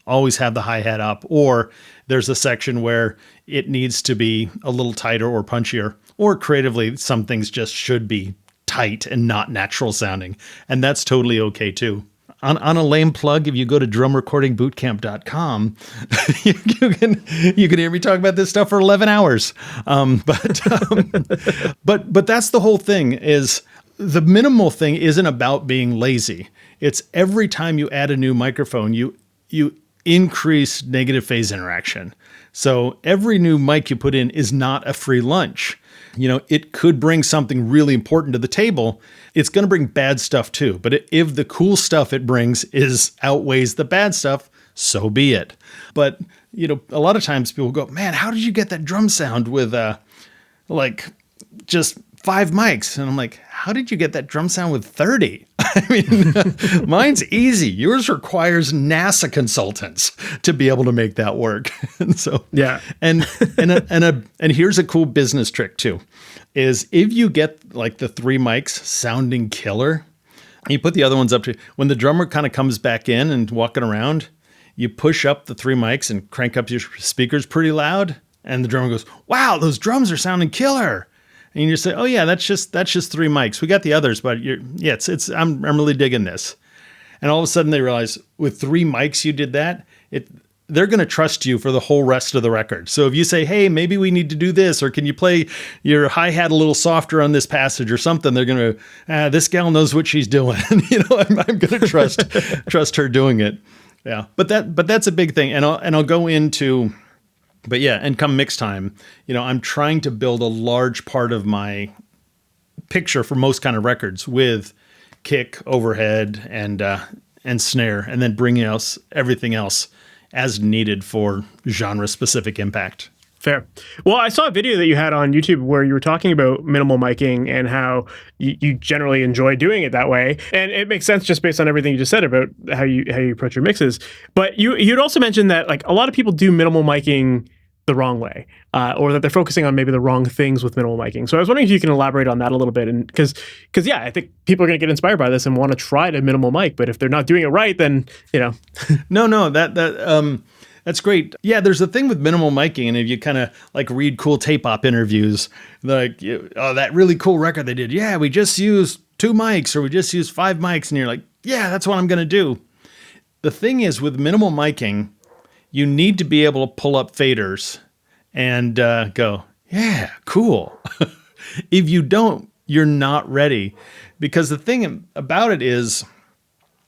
always have the hi-hat up, or there's a section where it needs to be a little tighter or punchier, or creatively, some things just should be tight and not natural sounding. And that's totally okay too. On a lame plug, if you go to drumrecordingbootcamp.com, you can hear me talk about this stuff for 11 hours. But that's the whole thing. Is the minimal thing isn't about being lazy. It's every time you add a new microphone, you increase negative phase interaction. So every new mic you put in is not a free lunch. It could bring something really important to the table. It's going to bring bad stuff too. But if the cool stuff it brings outweighs the bad stuff, so be it. But, a lot of times people go, man, how did you get that drum sound with just 5 mics? And I'm like, how did you get that drum sound with 30? I mean, mine's easy. Yours requires NASA consultants to be able to make that work. And so, yeah. And here's a cool business trick too, is if you get like the 3 mics sounding killer, you put the other ones up to, when the drummer kind of comes back in and walking around, you push up the 3 mics and crank up your speakers pretty loud. And the drummer goes, wow, those drums are sounding killer. And you say, oh yeah, that's just 3 mics. We got the others, but I'm really digging this. And all of a sudden they realize with 3 mics you did that, they're going to trust you for the whole rest of the record. So if you say, hey, maybe we need to do this, or can you play your hi-hat a little softer on this passage or something, they're going to, this gal knows what she's doing. I'm going to trust her doing it. Yeah. But that's a big thing. And I'll go into, but yeah, and come mix time, I'm trying to build a large part of my picture for most kind of records with kick, overhead, and snare, and then bringing else everything else as needed for genre-specific impact. Fair. Well, I saw a video that you had on YouTube where you were talking about minimal miking and how you generally enjoy doing it that way. And it makes sense just based on everything you just said about how you approach your mixes. But you'd also mentioned that like a lot of people do minimal miking the wrong way, or that they're focusing on maybe the wrong things with minimal miking. So I was wondering if you can elaborate on that a little bit. And because yeah, I think people are going to get inspired by this and want to try to minimal mic. But if they're not doing it right, then No, that's great. Yeah, there's a thing with minimal miking, and if you kind of like read cool tape op interviews, like, oh, that really cool record they did. Yeah, we just used 2 mics, or we just used 5 mics, and you're like, yeah, that's what I'm going to do. The thing is, with minimal miking, you need to be able to pull up faders and go, yeah, cool. If you don't, you're not ready. Because the thing about it is,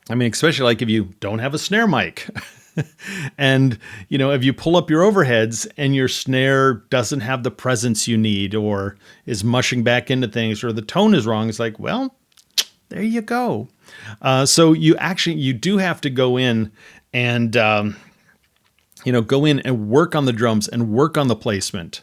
especially like if you don't have a snare mic and, if you pull up your overheads and your snare doesn't have the presence you need, or is mushing back into things, or the tone is wrong, it's like, well, there you go. So you do have to go in and, go in and work on the drums and work on the placement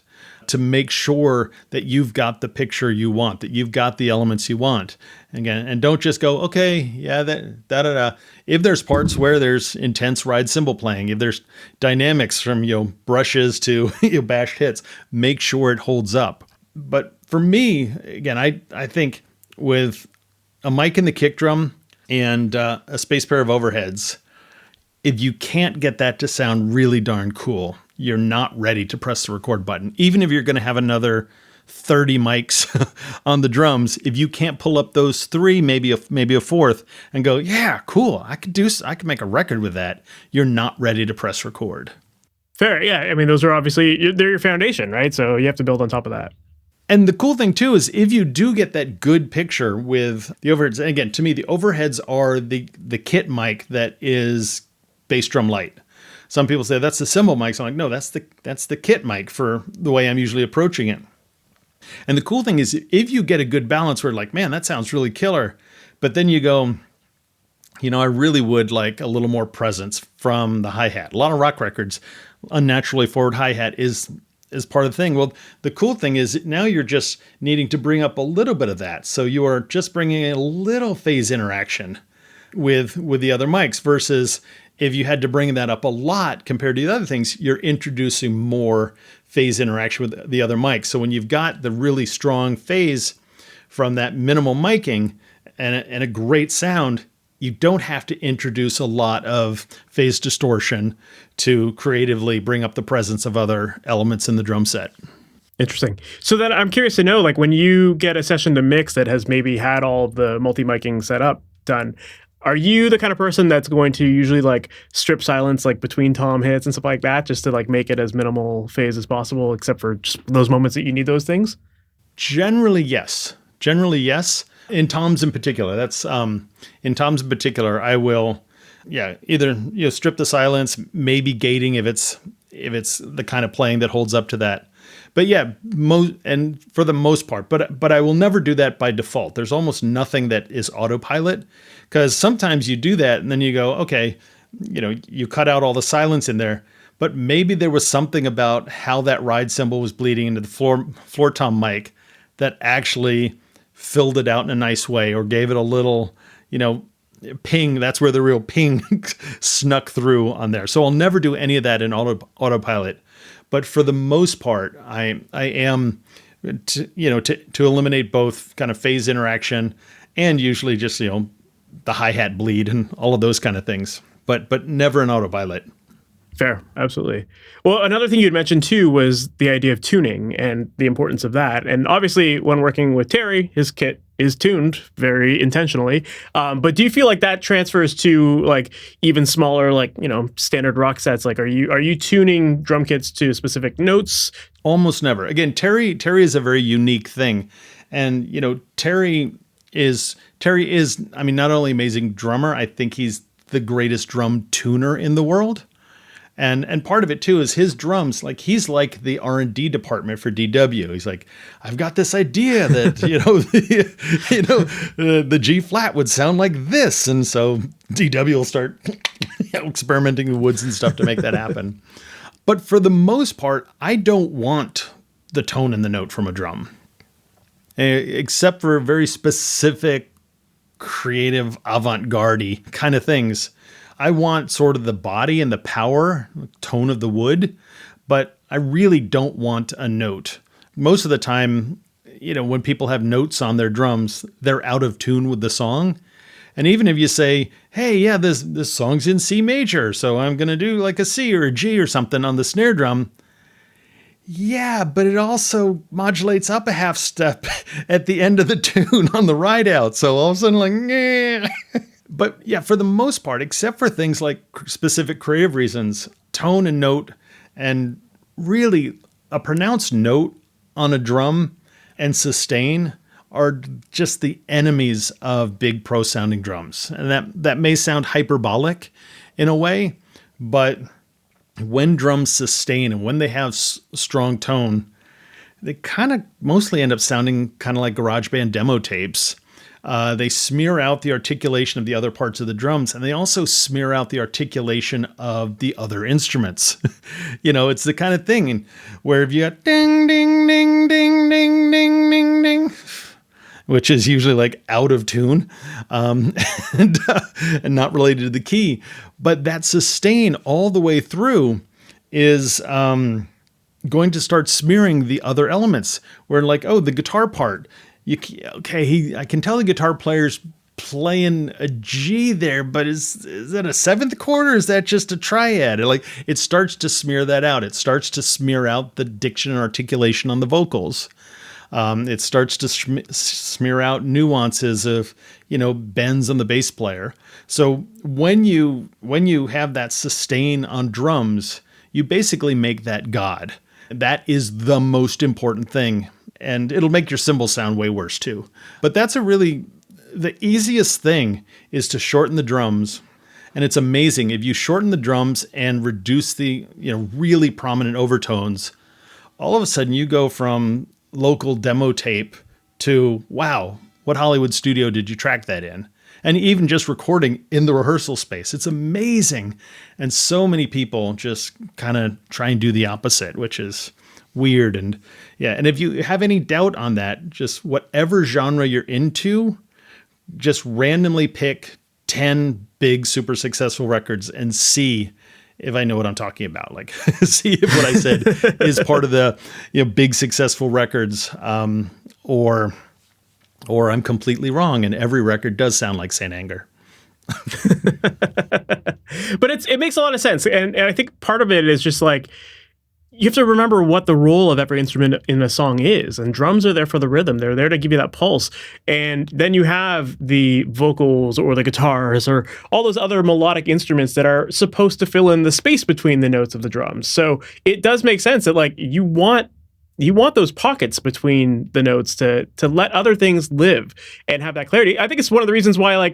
to make sure that you've got the picture you want, that you've got the elements you want. Again, and don't just go, okay, yeah, that. If there's parts where there's intense ride cymbal playing, if there's dynamics from brushes to bashed hits, make sure it holds up. But for me, again, I think with a mic in the kick drum and a space pair of overheads, if you can't get that to sound really darn cool, you're not ready to press the record button. Even if you're going to have another 30 mics on the drums, if you can't pull up those 3, maybe a fourth, and go, yeah, cool, I could make a record with that, you're not ready to press record. Fair. Yeah. Those are obviously, they're your foundation, right? So you have to build on top of that. And the cool thing too is if you do get that good picture with the overheads, and again, to me, the overheads are the kit mic that is bass drum light. Some people say that's the cymbal mic. So I'm like, no, that's the kit mic for the way I'm usually approaching it. And the cool thing is if you get a good balance where like, man, that sounds really killer. But then you go, I really would like a little more presence from the hi-hat. A lot of rock records, unnaturally forward hi-hat is part of the thing. Well, the cool thing is now you're just needing to bring up a little bit of that. So you are just bringing a little phase interaction with the other mics, versus if you had to bring that up a lot compared to the other things, you're introducing more phase interaction with the other mics. So when you've got the really strong phase from that minimal miking and a great sound, you don't have to introduce a lot of phase distortion to creatively bring up the presence of other elements in the drum set. Interesting. So then I'm curious to know, like when you get a session to mix that has maybe had all the multi-miking set up done, are you the kind of person that's going to usually like strip silence like between tom hits and stuff like that, just to like make it as minimal phase as possible, except for just those moments that you need those things? Generally, yes. In toms in particular, in toms in particular, I will, either strip the silence, maybe gating if it's the kind of playing that holds up to that. But yeah, and for the most part, but I will never do that by default. There's almost nothing that is autopilot, because sometimes you do that and then you go, okay, you cut out all the silence in there, but maybe there was something about how that ride cymbal was bleeding into the floor tom mic that actually filled it out in a nice way, or gave it a little, ping. That's where the real ping snuck through on there. So I'll never do any of that in autopilot. But for the most part, I am to eliminate both kind of phase interaction and usually just, the hi-hat bleed and all of those kind of things, but never in autopilot. Fair, absolutely. Well, another thing you had mentioned too was the idea of tuning and the importance of that. And obviously, when working with Terry, his kit is tuned very intentionally. But do you feel like that transfers to like even smaller, like standard rock sets? Like, are you tuning drum kits to specific notes? Almost never. Again, Terry is a very unique thing, and Terry is. I mean, not only amazing drummer, I think he's the greatest drum tuner in the world. And part of it too is his drums, like he's like the R&D department for DW. He's like, I've got this idea that, the G flat would sound like this. And so DW will start experimenting with woods and stuff to make that happen. But for the most part, I don't want the tone and the note from a drum, except for very specific, creative, avant-garde kind of things. I want sort of the body and the power tone of the wood, but I really don't want a note. Most of the time, when people have notes on their drums, they're out of tune with the song. And even if you say, hey, yeah, this song's in C major, so I'm going to do like a C or a G or something on the snare drum. Yeah, but it also modulates up a half step at the end of the tune on the ride out. So all of a sudden, like, yeah. But yeah, for the most part, except for things like specific creative reasons, tone and note, and really a pronounced note on a drum and sustain are just the enemies of big pro sounding drums. And that may sound hyperbolic in a way, but when drums sustain and when they have strong tone, they kind of mostly end up sounding kind of like GarageBand demo tapes. They smear out the articulation of the other parts of the drums, and they also smear out the articulation of the other instruments. It's the kind of thing where if you got ding, ding, ding, ding, ding, ding, ding, ding, which is usually like out of tune and not related to the key, but that sustain all the way through is going to start smearing the other elements. Where like, oh, the guitar part. I can tell the guitar player's playing a G there, but is that a seventh chord or is that just a triad? It starts to smear that out. It starts to smear out the diction and articulation on the vocals. It starts to smear out nuances of, bends on the bass player. So when you have that sustain on drums, you basically make that God. That is the most important thing. And it'll make your cymbals sound way worse too. But that's the easiest thing is to shorten the drums. And it's amazing if you shorten the drums and reduce the, really prominent overtones, all of a sudden you go from local demo tape to, wow, what Hollywood studio did you track that in? And even just recording in the rehearsal space. It's amazing. And so many people just kind of try and do the opposite, which is weird. And yeah, and if you have any doubt on that, just whatever genre you're into, just randomly pick 10 big, super successful records and see if I know what I'm talking about. Like, see if what I said is part of the big successful records, or I'm completely wrong and every record does sound like Saint Anger. But it makes a lot of sense. And I think part of it is just like, you have to remember what the role of every instrument in a song is. And drums are there for the rhythm. They're there to give you that pulse. And then you have the vocals or the guitars or all those other melodic instruments that are supposed to fill in the space between the notes of the drums. So it does make sense that like you want those pockets between the notes to let other things live and have that clarity. I think it's one of the reasons why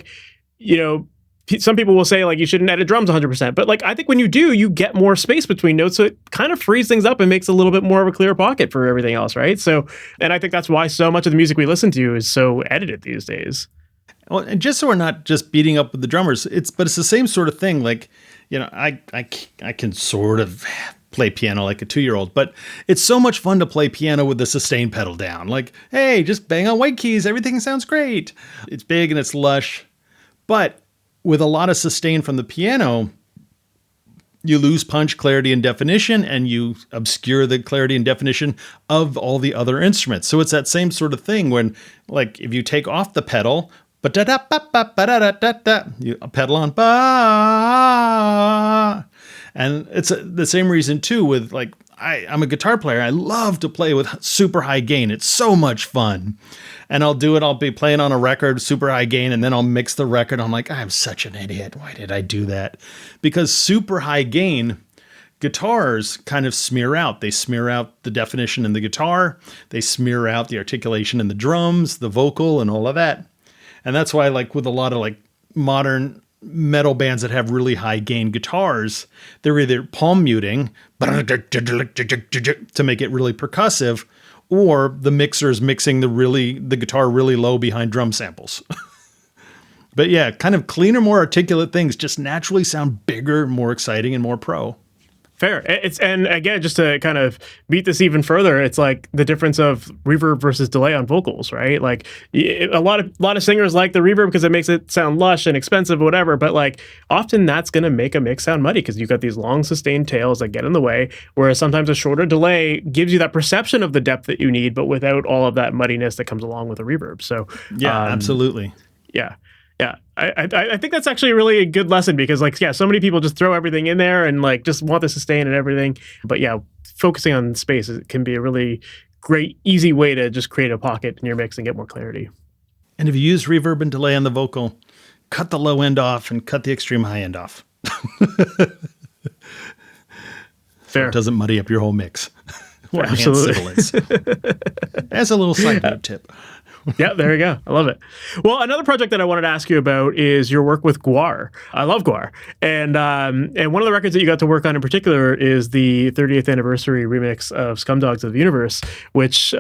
some people will say like you shouldn't edit drums 100%, but like I think when you do, you get more space between notes, so it kind of frees things up and makes a little bit more of a clear pocket for everything else, right? So, and I think that's why so much of the music we listen to is so edited these days. Well, and just so we're not just beating up with the drummers, it's the same sort of thing. Like, I can sort of play piano like a 2-year-old, but it's so much fun to play piano with the sustain pedal down. Like, hey, just bang on white keys, everything sounds great. It's big and it's lush, but with a lot of sustain from the piano, you lose punch, clarity, and definition, and you obscure the clarity and definition of all the other instruments. So it's that same sort of thing when, like, if you take off the pedal, Ba da da ba ba ba da da da da. You pedal on ba, and it's the same reason too. With like, I'm a guitar player. I love to play with super high gain. It's so much fun, and I'll do it. I'll be playing on a record, super high gain, and then I'll mix the record. I'm like, I'm such an idiot. Why did I do that? Because super high gain guitars kind of smear out. They smear out the definition in the guitar. They smear out the articulation in the drums, the vocal, and all of that. And that's why, like, with a lot of like modern metal bands that have really high gain guitars, they're either palm muting to make it really percussive, or the mixer is mixing the guitar really low behind drum samples. But yeah, kind of cleaner, more articulate things just naturally sound bigger, more exciting, and more pro. Fair. And again, just to kind of beat this even further, it's like the difference of reverb versus delay on vocals, right? Like a lot of singers like the reverb because it makes it sound lush and expensive, whatever. But like often that's going to make a mix sound muddy because you've got these long sustained tails that get in the way. Whereas sometimes a shorter delay gives you that perception of the depth that you need, but without all of that muddiness that comes along with a reverb. So yeah, absolutely. Yeah. Yeah, I think that's actually really a good lesson because, like, yeah, so many people just throw everything in there and, like, just want the sustain and everything. But, yeah, focusing on space can be a really great, easy way to just create a pocket in your mix and get more clarity. And if you use reverb and delay on the vocal, cut the low end off and cut the extreme high end off. Fair. So it doesn't muddy up your whole mix. Or absolutely. As a little side note tip. Yeah, there you go. I love it. Well, another project that I wanted to ask you about is your work with Gwar. I love Gwar. And one of the records that you got to work on in particular is the 30th anniversary remix of Scumdogs of the Universe, which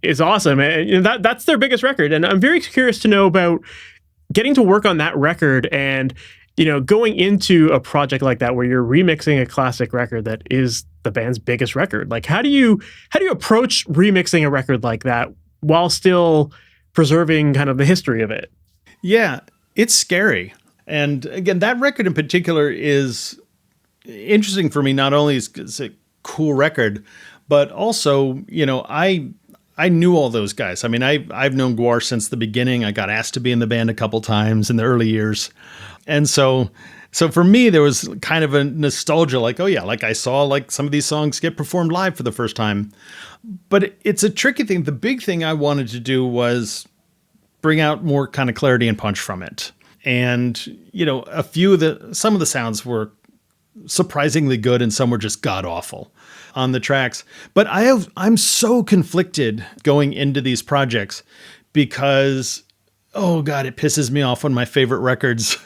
is awesome. And that's their biggest record. And I'm very curious to know about getting to work on that record and, you know, going into a project like that where you're remixing a classic record that is the band's biggest record. Like, how do you approach remixing a record like that while still preserving kind of the history of it? Yeah, it's scary. And again, that record in particular is interesting for me. Not only is it's a cool record, but also, you know, I knew all those guys. I mean, I've known Gwar since the beginning. I got asked to be in the band a couple times in the early years. And so for me, there was kind of a nostalgia, like, oh yeah, like I saw like some of these songs get performed live for the first time. But it's a tricky thing. The big thing I wanted to do was bring out more kind of clarity and punch from it. And, you know, some of the sounds were surprisingly good and some were just god awful on the tracks. But I'm so conflicted going into these projects because, oh God, it pisses me off when my favorite records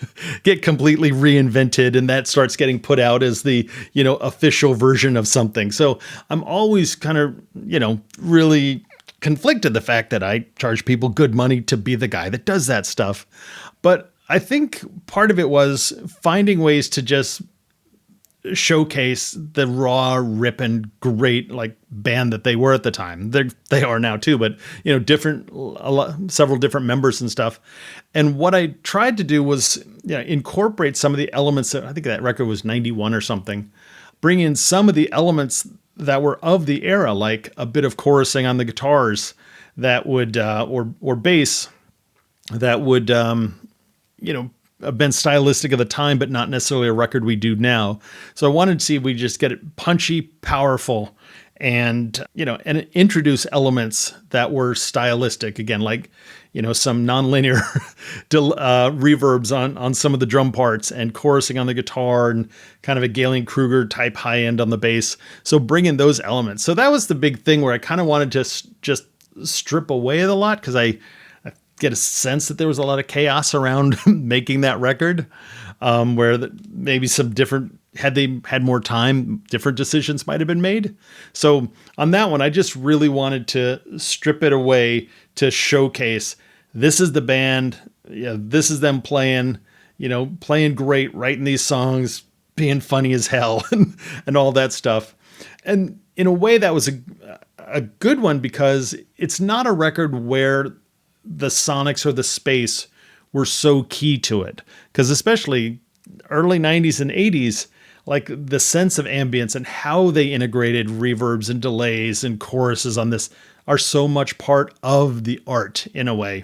get completely reinvented and that starts getting put out as the, you know, official version of something. So I'm always kind of, you know, really conflicted the fact that I charge people good money to be the guy that does that stuff. But I think part of it was finding ways to just showcase the raw, ripping, great like band that they were at the time. They are now too, but you know, several different members and stuff. And what I tried to do was, you know, incorporate some of the elements that I think that record was 91 or something, bring in some of the elements that were of the era, like a bit of chorusing on the guitars that would, or bass that would, you know, have been stylistic of the time, but not necessarily a record we do now. So I wanted to see if we just get it punchy, powerful, and, you know, and introduce elements that were stylistic again, like, you know, some nonlinear reverbs on some of the drum parts and chorusing on the guitar and kind of a Galen Kruger type high end on the bass. So bring in those elements. So that was the big thing where I kind of wanted to just strip away a lot because I get a sense that there was a lot of chaos around making that record, where maybe some different, had they had more time, different decisions might have been made. So on that one, I just really wanted to strip it away to showcase this is the band. Yeah, this is them playing, you know, playing great, writing these songs, being funny as hell and all that stuff. And in a way that was a good one because it's not a record where the sonics or the space were so key to it. Because especially early 90s and 80s, like the sense of ambience and how they integrated reverbs and delays and choruses on this are so much part of the art in a way.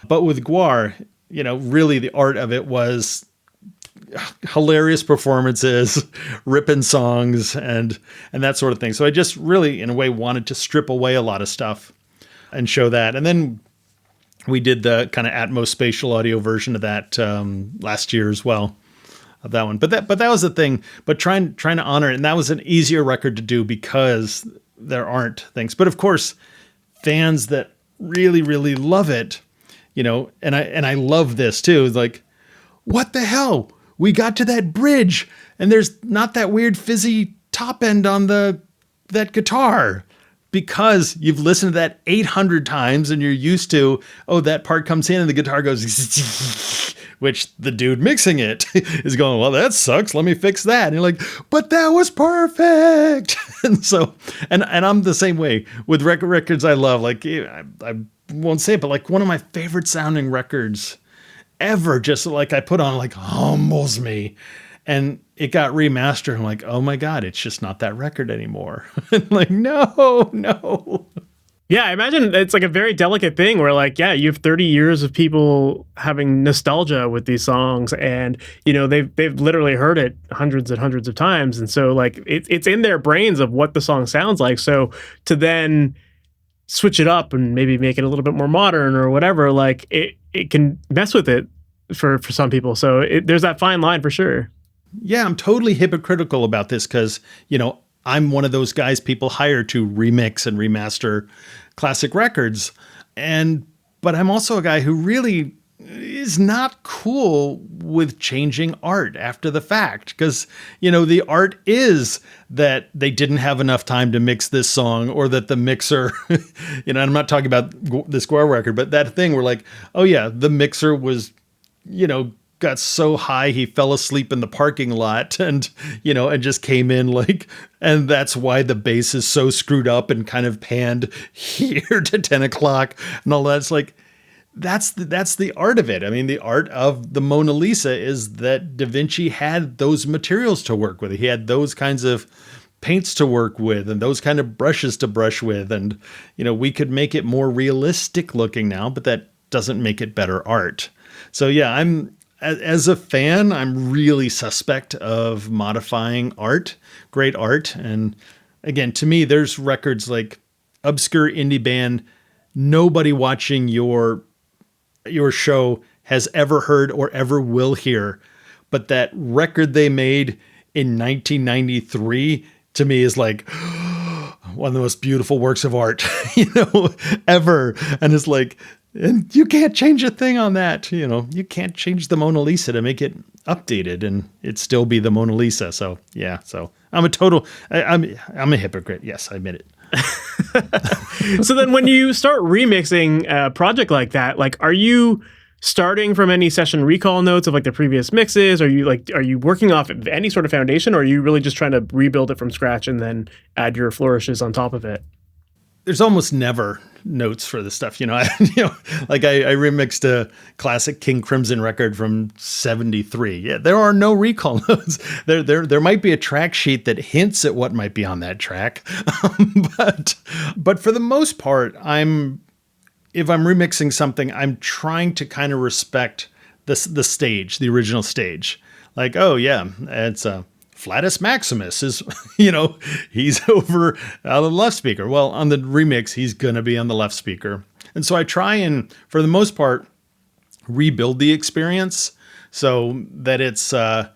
But with Gwar, really the art of it was hilarious performances, ripping songs, and that sort of thing. So I just really, in a way, wanted to strip away a lot of stuff and show that. And then we did the kind of Atmos spatial audio version of that last year as well, of that one. But that was the thing. But trying to honor it, and that was an easier record to do because there aren't things. But of course, fans that really, really love it, and I love this too. Like, what the hell? We got to that bridge, and there's not that weird fizzy top end on that guitar, because you've listened to that 800 times and you're used to, that part comes in and the guitar goes, which the dude mixing it is going, well, that sucks. Let me fix that. And you're like, but that was perfect. And so, and I'm the same way with records I love. Like, I won't say it, but like one of my favorite sounding records ever, just like I put on, like, humbles me, and it got remastered. I'm like, oh my God, it's just not that record anymore. Like, no. Yeah, I imagine it's like a very delicate thing where, like, yeah, you have 30 years of people having nostalgia with these songs, and they've literally heard it hundreds and hundreds of times, and so like it's in their brains of what the song sounds like. So to then switch it up and maybe make it a little bit more modern or whatever, like it can mess with it for some people. So there's that fine line for sure. Yeah, I'm totally hypocritical about this because, I'm one of those guys people hire to remix and remaster classic records. But I'm also a guy who really is not cool with changing art after the fact. Because, the art is that they didn't have enough time to mix this song, or that the mixer, I'm not talking about this Gwar record, but that thing where like, oh yeah, the mixer was, got so high he fell asleep in the parking lot, and just came in like, and that's why the bass is so screwed up and kind of panned here to 10 o'clock and all that. It's like, that's the art of it. I mean, the art of the Mona Lisa is that Da Vinci had those materials to work with. He had those kinds of paints to work with and those kind of brushes to brush with. And, we could make it more realistic looking now, but that doesn't make it better art. So yeah, as a fan, I'm really suspect of modifying art, great art. And again, to me, there's records like obscure indie band nobody watching your show has ever heard or ever will hear. But that record they made in 1993 to me is like one of the most beautiful works of art, ever. And it's like, and you can't change a thing on that. You can't change the Mona Lisa to make it updated and it still be the Mona Lisa. So yeah, so I'm a hypocrite. Yes, I admit it. So then when you start remixing a project like that, like, are you starting from any session recall notes of like the previous mixes? Are you working off of any sort of foundation, or are you really just trying to rebuild it from scratch and then add your flourishes on top of it? There's almost never notes for this stuff. I remixed a classic King Crimson record from 73. Yeah, there are no recall notes. There might be a track sheet that hints at what might be on that track. But for the most part, if I'm remixing something, I'm trying to kind of respect the stage, the original stage. Like, oh yeah, it's Flatus Maximus is, he's over on the left speaker. Well, on the remix, he's going to be on the left speaker. And so I try and, for the most part, rebuild the experience so that it's still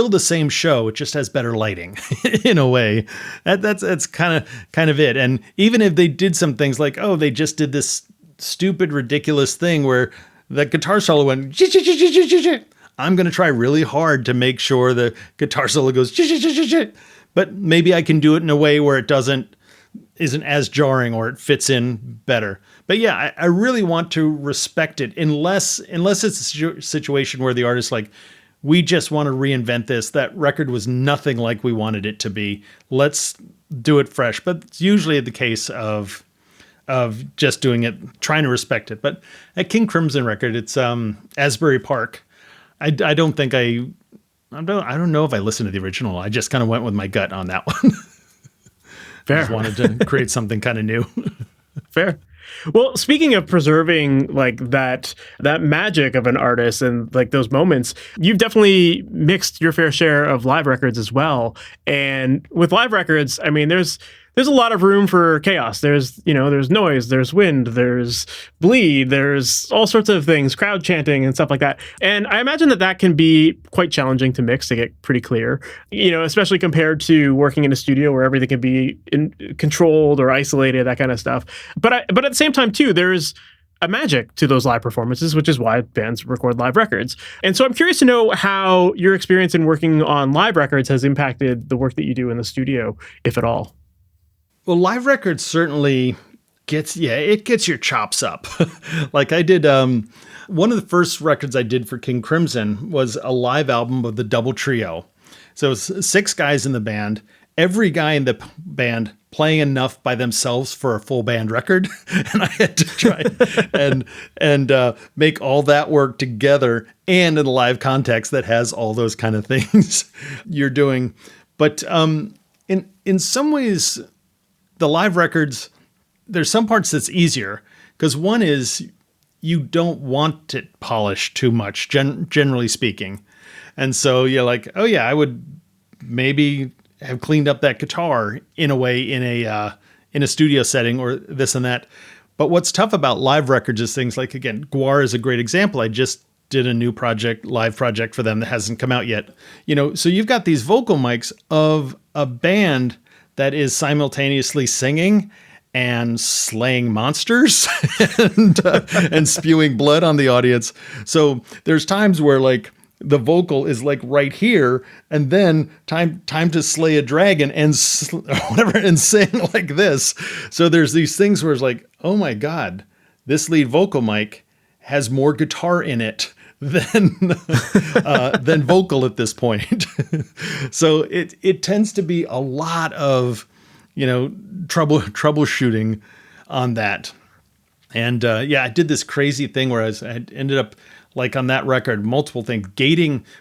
the same show. It just has better lighting in a way. That's kind of it. And even if they did some things like, they just did this stupid, ridiculous thing where the guitar solo went, I'm going to try really hard to make sure the guitar solo goes, but maybe I can do it in a way where it isn't as jarring or it fits in better. But yeah, I really want to respect it unless it's a situation where the artist's like, we just want to reinvent this. That record was nothing like we wanted it to be. Let's do it fresh. But it's usually the case of just doing it, trying to respect it. But at King Crimson record, it's Asbury Park. I don't know if I listened to the original. I just kind of went with my gut on that one. Fair. Just wanted to create something kind of new. Fair. Well, speaking of preserving like that magic of an artist and like those moments, you've definitely mixed your fair share of live records as well. And with live records, I mean, there's a lot of room for chaos. There's noise, there's wind, there's bleed, there's all sorts of things, crowd chanting and stuff like that. And I imagine that can be quite challenging to mix, to get pretty clear, especially compared to working in a studio where everything can be controlled or isolated, that kind of stuff. But at the same time too, there's a magic to those live performances, which is why bands record live records. And so I'm curious to know how your experience in working on live records has impacted the work that you do in the studio, if at all. Well, live records certainly gets your chops up. Like I did, one of the first records I did for King Crimson was a live album of the double trio. So it was 6 guys in the band, every guy in the band playing enough by themselves for a full band record. And I had to try and make all that work together and in a live context that has all those kind of things you're doing. But in some ways, the live records, there's some parts that's easier because one is you don't want it polished too much, generally speaking. And so you're like, oh yeah, I would maybe have cleaned up that guitar in a way in a studio setting or this and that. But what's tough about live records is things like, again, Gwar is a great example. I just did a new live project for them that hasn't come out yet. So you've got these vocal mics of a band that is simultaneously singing and slaying monsters and spewing blood on the audience. So there's times where like the vocal is like right here, and then time to slay a dragon and whatever and sing like this. So there's these things where it's like, oh my God, this lead vocal mic has more guitar in it than vocal at this point. So it tends to be a lot of troubleshooting on that. And I did this crazy thing where I ended up like on that record, multiple things,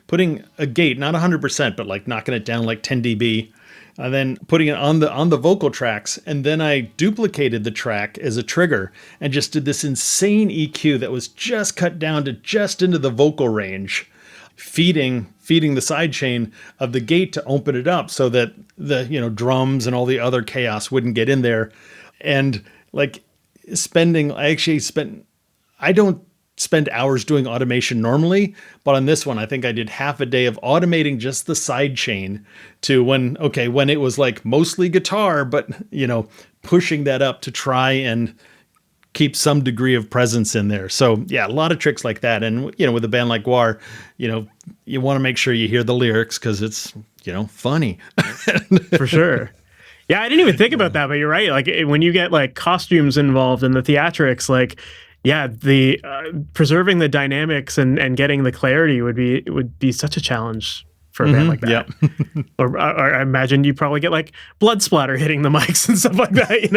putting a gate, not 100%, but like knocking it down like 10 dB, and then putting it on the vocal tracks. And then I duplicated the track as a trigger and just did this insane EQ that was just cut down to just into the vocal range, feeding the sidechain of the gate to open it up so that the drums and all the other chaos wouldn't get in there. And like I don't spend hours doing automation normally, but on this one, I think I did half a day of automating just the sidechain to when it was like mostly guitar, but pushing that up to try and keep some degree of presence in there. So yeah, a lot of tricks like that. And with a band like Gwar, you want to make sure you hear the lyrics because it's funny. For sure. Yeah, I didn't even think about that, but you're right. Like when you get like costumes involved in the theatrics, like the preserving the dynamics and getting the clarity would be such a challenge for a band like that. Yep. or I imagine you probably get like blood splatter hitting the mics and stuff like that.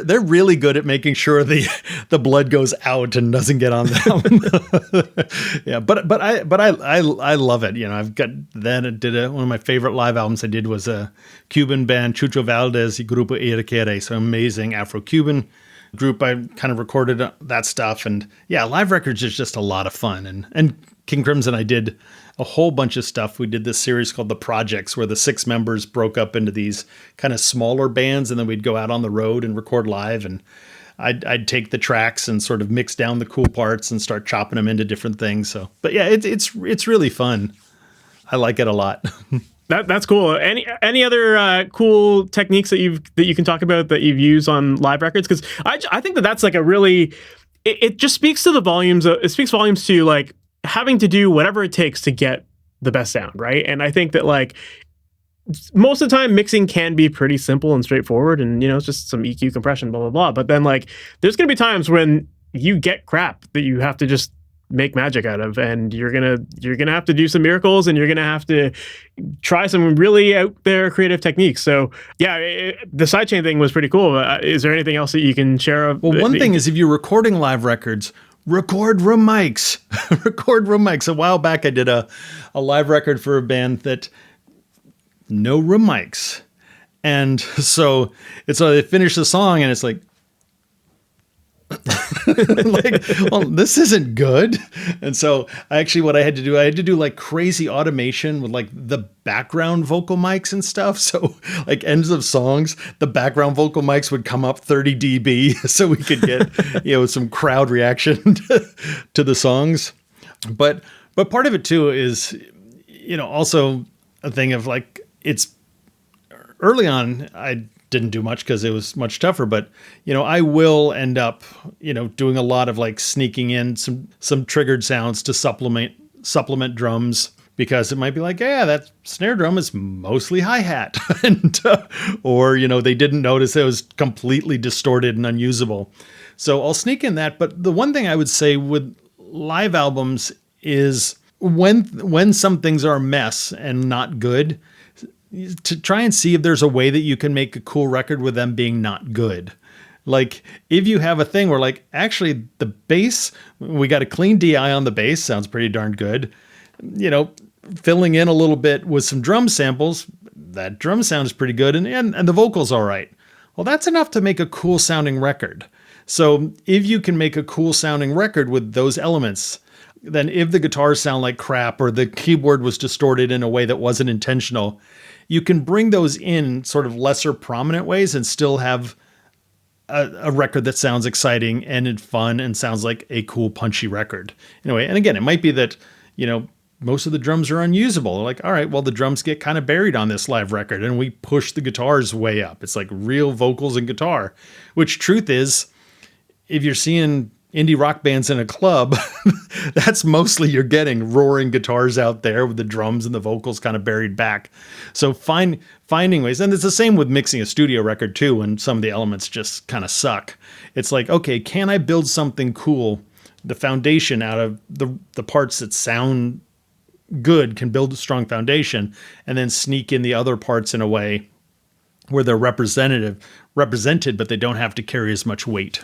They're really good at making sure the blood goes out and doesn't get on them. Yeah, but I love it. I've got then one of my favorite live albums I did was a Cuban band, Chucho Valdez y Grupo Iraquere, so amazing Afro-Cuban group. I kind of recorded that stuff, and live records is just a lot of fun. And King Crimson, I did a whole bunch of stuff. We did this series called The Projects, where the 6 members broke up into these kind of smaller bands, and then we'd go out on the road and record live. And I'd take the tracks and sort of mix down the cool parts and start chopping them into different things. So, but yeah, it's really fun. I like it a lot. That's cool. Any other cool techniques that you can talk about that you've used on live records? Because I think that's like a really it just speaks to the volumes. It speaks volumes to like having to do whatever it takes to get the best sound, right? And I think that like most of the time mixing can be pretty simple and straightforward, and it's just some EQ compression, blah blah blah. But then like there's gonna be times when you get crap that you have to just make magic out of, and you're gonna have to do some miracles, and you're gonna have to try some really out there creative techniques. So the sidechain thing was pretty cool. Is there anything else that you can share? Well, one thing is, if you're recording live records, record room mics. Record room mics. A while back I did a live record for a band that no room mics. And so they finish the song and it's like, Like, well, this isn't good. And so what I had to do like crazy automation with like the background vocal mics and stuff. So like ends of songs, the background vocal mics would come up 30 dB so we could get, some crowd reaction to the songs. But part of it too is, also a thing of like, it's early on, I didn't do much because it was much tougher, but I will end up doing a lot of like sneaking in some triggered sounds to supplement drums, because it might be like, yeah, that snare drum is mostly hi-hat and or they didn't notice it was completely distorted and unusable, so I'll sneak in that. But the one thing I would say with live albums is when some things are a mess and not good, to try and see if there's a way that you can make a cool record with them being not good. Like if you have a thing where like, actually the bass, we got a clean DI on the bass, sounds pretty darn good. Filling in a little bit with some drum samples, that drum sound is pretty good. And the vocals all right. Well, that's enough to make a cool sounding record. So if you can make a cool sounding record with those elements, then if the guitars sound like crap or the keyboard was distorted in a way that wasn't intentional, you can bring those in sort of lesser prominent ways and still have a record that sounds exciting and fun and sounds like a cool, punchy record in a way. And again, it might be that, most of the drums are unusable. They're like, all right, well, the drums get kind of buried on this live record and we push the guitars way up. It's like real vocals and guitar, which truth is, if you're seeing indie rock bands in a club, that's mostly you're getting roaring guitars out there with the drums and the vocals kind of buried back. So finding ways, and it's the same with mixing a studio record too, when some of the elements just kind of suck. It's like, okay, can I build something cool? The foundation out of the parts that sound good can build a strong foundation, and then sneak in the other parts in a way where they're represented, but they don't have to carry as much weight.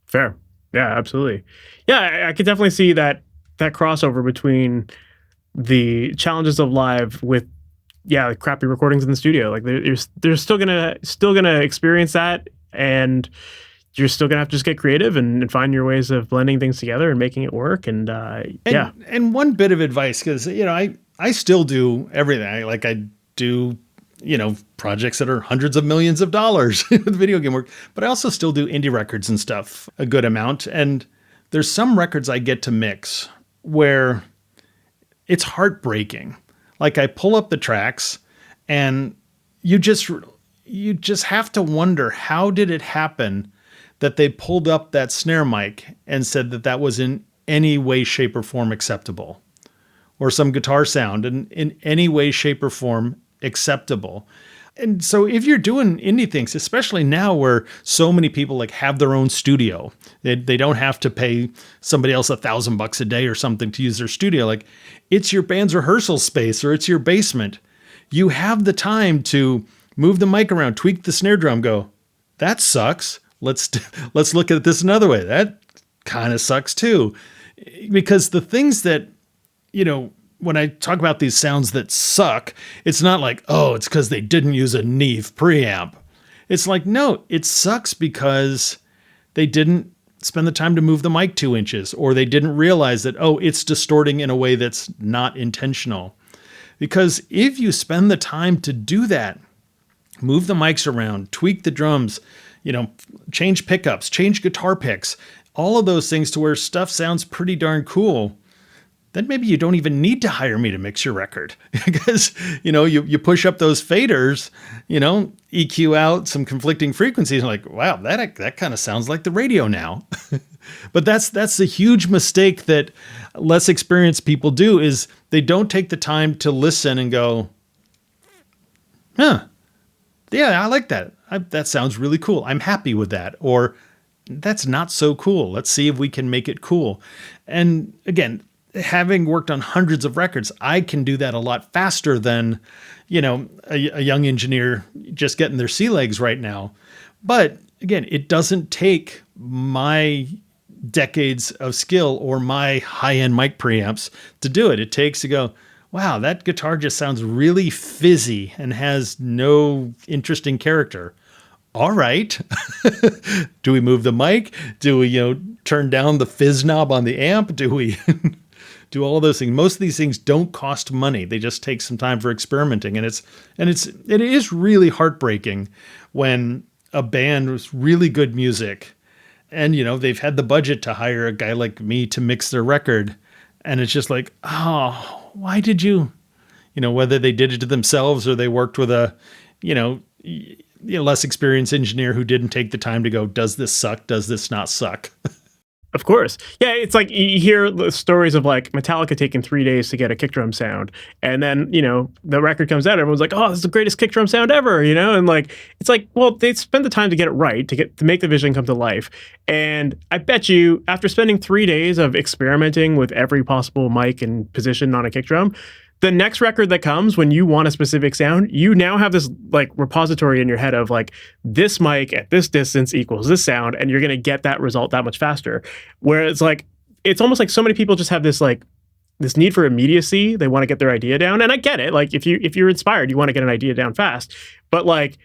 Fair. Yeah, absolutely. Yeah, I could definitely see that crossover between the challenges of live with, like crappy recordings in the studio. Like they're still gonna experience that, and you're still gonna have to just get creative and find your ways of blending things together and making it work. And And one bit of advice, because I still do everything. I do projects that are hundreds of millions of dollars with video game work, but I also still do indie records and stuff a good amount. And there's some records I get to mix where it's heartbreaking. Like I pull up the tracks and you just have to wonder, how did it happen that they pulled up that snare mic and said that was in any way, shape, or form acceptable, or some guitar sound in any way, shape, or form acceptable. And so if you're doing indie things, especially now where so many people like have their own studio, they don't have to pay somebody else $1,000 a day or something to use their studio. Like it's your band's rehearsal space or it's your basement. You have the time to move the mic around, tweak the snare drum, go, that sucks. Let's look at this another way. That kind of sucks too. Because the things that, when I talk about these sounds that suck, it's not like, oh, it's because they didn't use a Neve preamp. It's like, no, it sucks because they didn't spend the time to move the mic 2 inches, or they didn't realize that, oh, it's distorting in a way that's not intentional. Because if you spend the time to do that, move the mics around, tweak the drums, change pickups, change guitar picks, all of those things to where stuff sounds pretty darn cool, then maybe you don't even need to hire me to mix your record. Because, you push up those faders, EQ out some conflicting frequencies, and like, wow, that kind of sounds like the radio now. But that's the huge mistake that less experienced people do, is they don't take the time to listen and go, huh, yeah, I like that. That sounds really cool. I'm happy with that. Or that's not so cool. Let's see if we can make it cool. And again, having worked on hundreds of records, I can do that a lot faster than, a young engineer just getting their sea legs right now. But again, it doesn't take my decades of skill or my high-end mic preamps to do it. It takes to go, wow, that guitar just sounds really fizzy and has no interesting character. all right. Do we move the mic? Do we, turn down the fizz knob on the amp? Do we do all those things? Most of these things don't cost money. They just take some time for experimenting. And it is really heartbreaking when a band with really good music and, they've had the budget to hire a guy like me to mix their record. And it's just like, oh, why did you, whether they did it to themselves or they worked with a, less experienced engineer who didn't take the time to go, does this suck? Does this not suck? Of course. Yeah, it's like you hear the stories of like Metallica taking 3 days to get a kick drum sound. And then, the record comes out, everyone's like, oh, this is the greatest kick drum sound ever, and like, it's like, well, they spent the time to get it right, to make the vision come to life. And I bet you after spending 3 days of experimenting with every possible mic and position on a kick drum, the next record that comes when you want a specific sound, you now have this like repository in your head of like this mic at this distance equals this sound, and you're going to get that result that much faster. Whereas like, it's almost like so many people just have this like this need for immediacy. They want to get their idea down. And I get it. Like if you're inspired, you want to get an idea down fast. But like